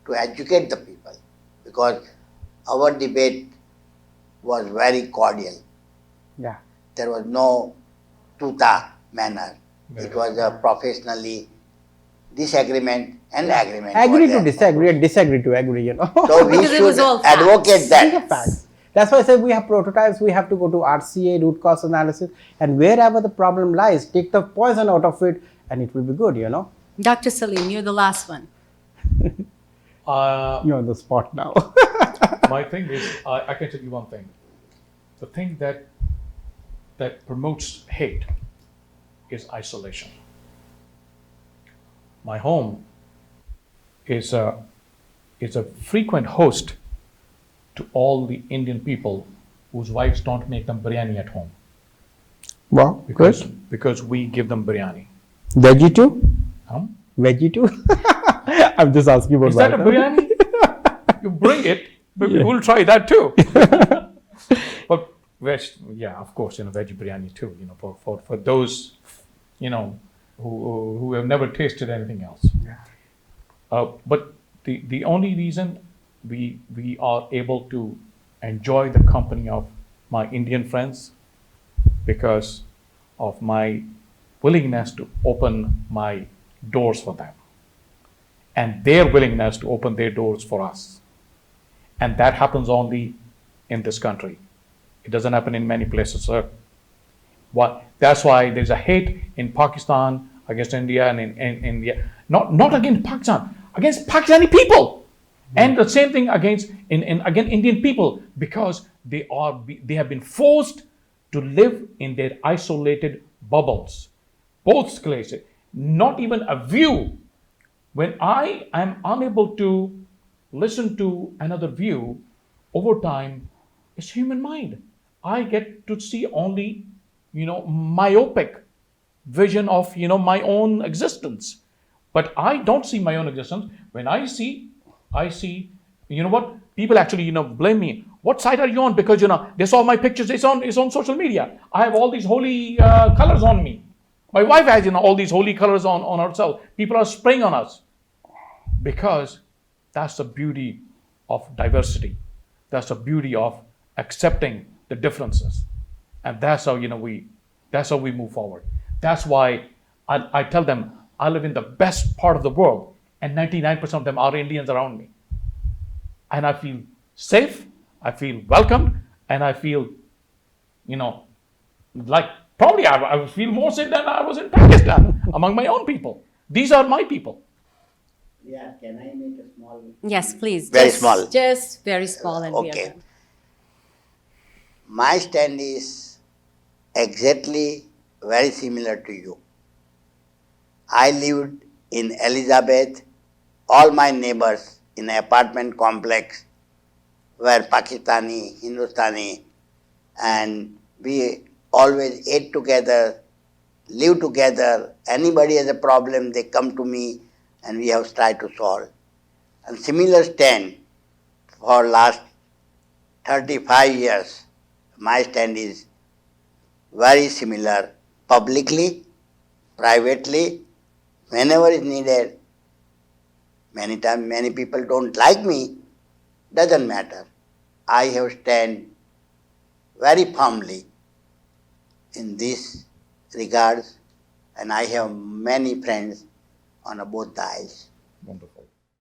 Speaker 2: to educate the people, because our debate was very cordial.
Speaker 4: Yeah.
Speaker 2: There was no tuta manner. It was a professionally disagreement and agreement.
Speaker 4: Agree to disagree and disagree to agree, you know.
Speaker 2: So we
Speaker 1: Because it was
Speaker 2: should
Speaker 1: all facts.
Speaker 2: advocate
Speaker 4: These are
Speaker 2: that.
Speaker 4: facts. That's why I said we have prototypes, we have to go to RCA, root cause analysis, and wherever the problem lies, take the poison out of it, and it will be good, you know.
Speaker 1: Dr. Salim, you're the last one.
Speaker 4: You're on the spot now.
Speaker 3: My thing is, I can tell you one thing. The thing that promotes hate is isolation. My home is a frequent host to all the Indian people whose wives don't make them biryani at home.
Speaker 4: Wow,
Speaker 3: Because we give them biryani.
Speaker 4: Veggie too?
Speaker 3: Um,
Speaker 4: Veggie too? I'm just asking about
Speaker 3: Is that a biryani? You bring it, we'll try that too. But of course, veggie biryani too. For those, who have never tasted anything else. But the only reason we are able to enjoy the company of my Indian friends, because of my willingness to open my doors for them, and their willingness to open their doors for us. And that happens only in this country. It doesn't happen in many places, sir. That's why there's a hate in Pakistan against India, and in India, not against Pakistan, against Pakistani people, and the same thing against Indian people, because they have been forced to live in their isolated bubbles. Both places, not even a view When I am unable to listen to another view, over time, it's human mind. I get to see only, myopic vision of, my own existence. But I don't see my own existence. When I see, you know what? People actually, blame me. What side are you on? Because, they saw my pictures. It's on social media. I have all these holy colors on me. My wife has, all these holy colors on herself. People are spraying on us because that's the beauty of diversity. That's the beauty of accepting the differences, and that's how we move forward. That's why I tell them I live in the best part of the world, and 99% of them are Indians around me, and I feel safe. I feel welcomed, and I feel, like probably I would feel more safe than I was in Pakistan among my own people. These are my people.
Speaker 2: Yeah, can I make a small?
Speaker 1: Yes, please.
Speaker 2: Very
Speaker 1: just,
Speaker 2: small.
Speaker 1: Just very small, and we are
Speaker 2: Okay.
Speaker 1: done.
Speaker 2: My stand is exactly very similar to you. I lived in Elizabeth. All my neighbors in an apartment complex were Pakistani, Hindustani, and we always ate together, lived together. Anybody has a problem, they come to me, and we have tried to solve. And similar stand for last 35 years. My stand is very similar, publicly, privately, whenever is needed. Many times, many people don't like me, doesn't matter. I have stand very firmly in this regards, and I have many friends on both the aisles.
Speaker 3: Wonderful.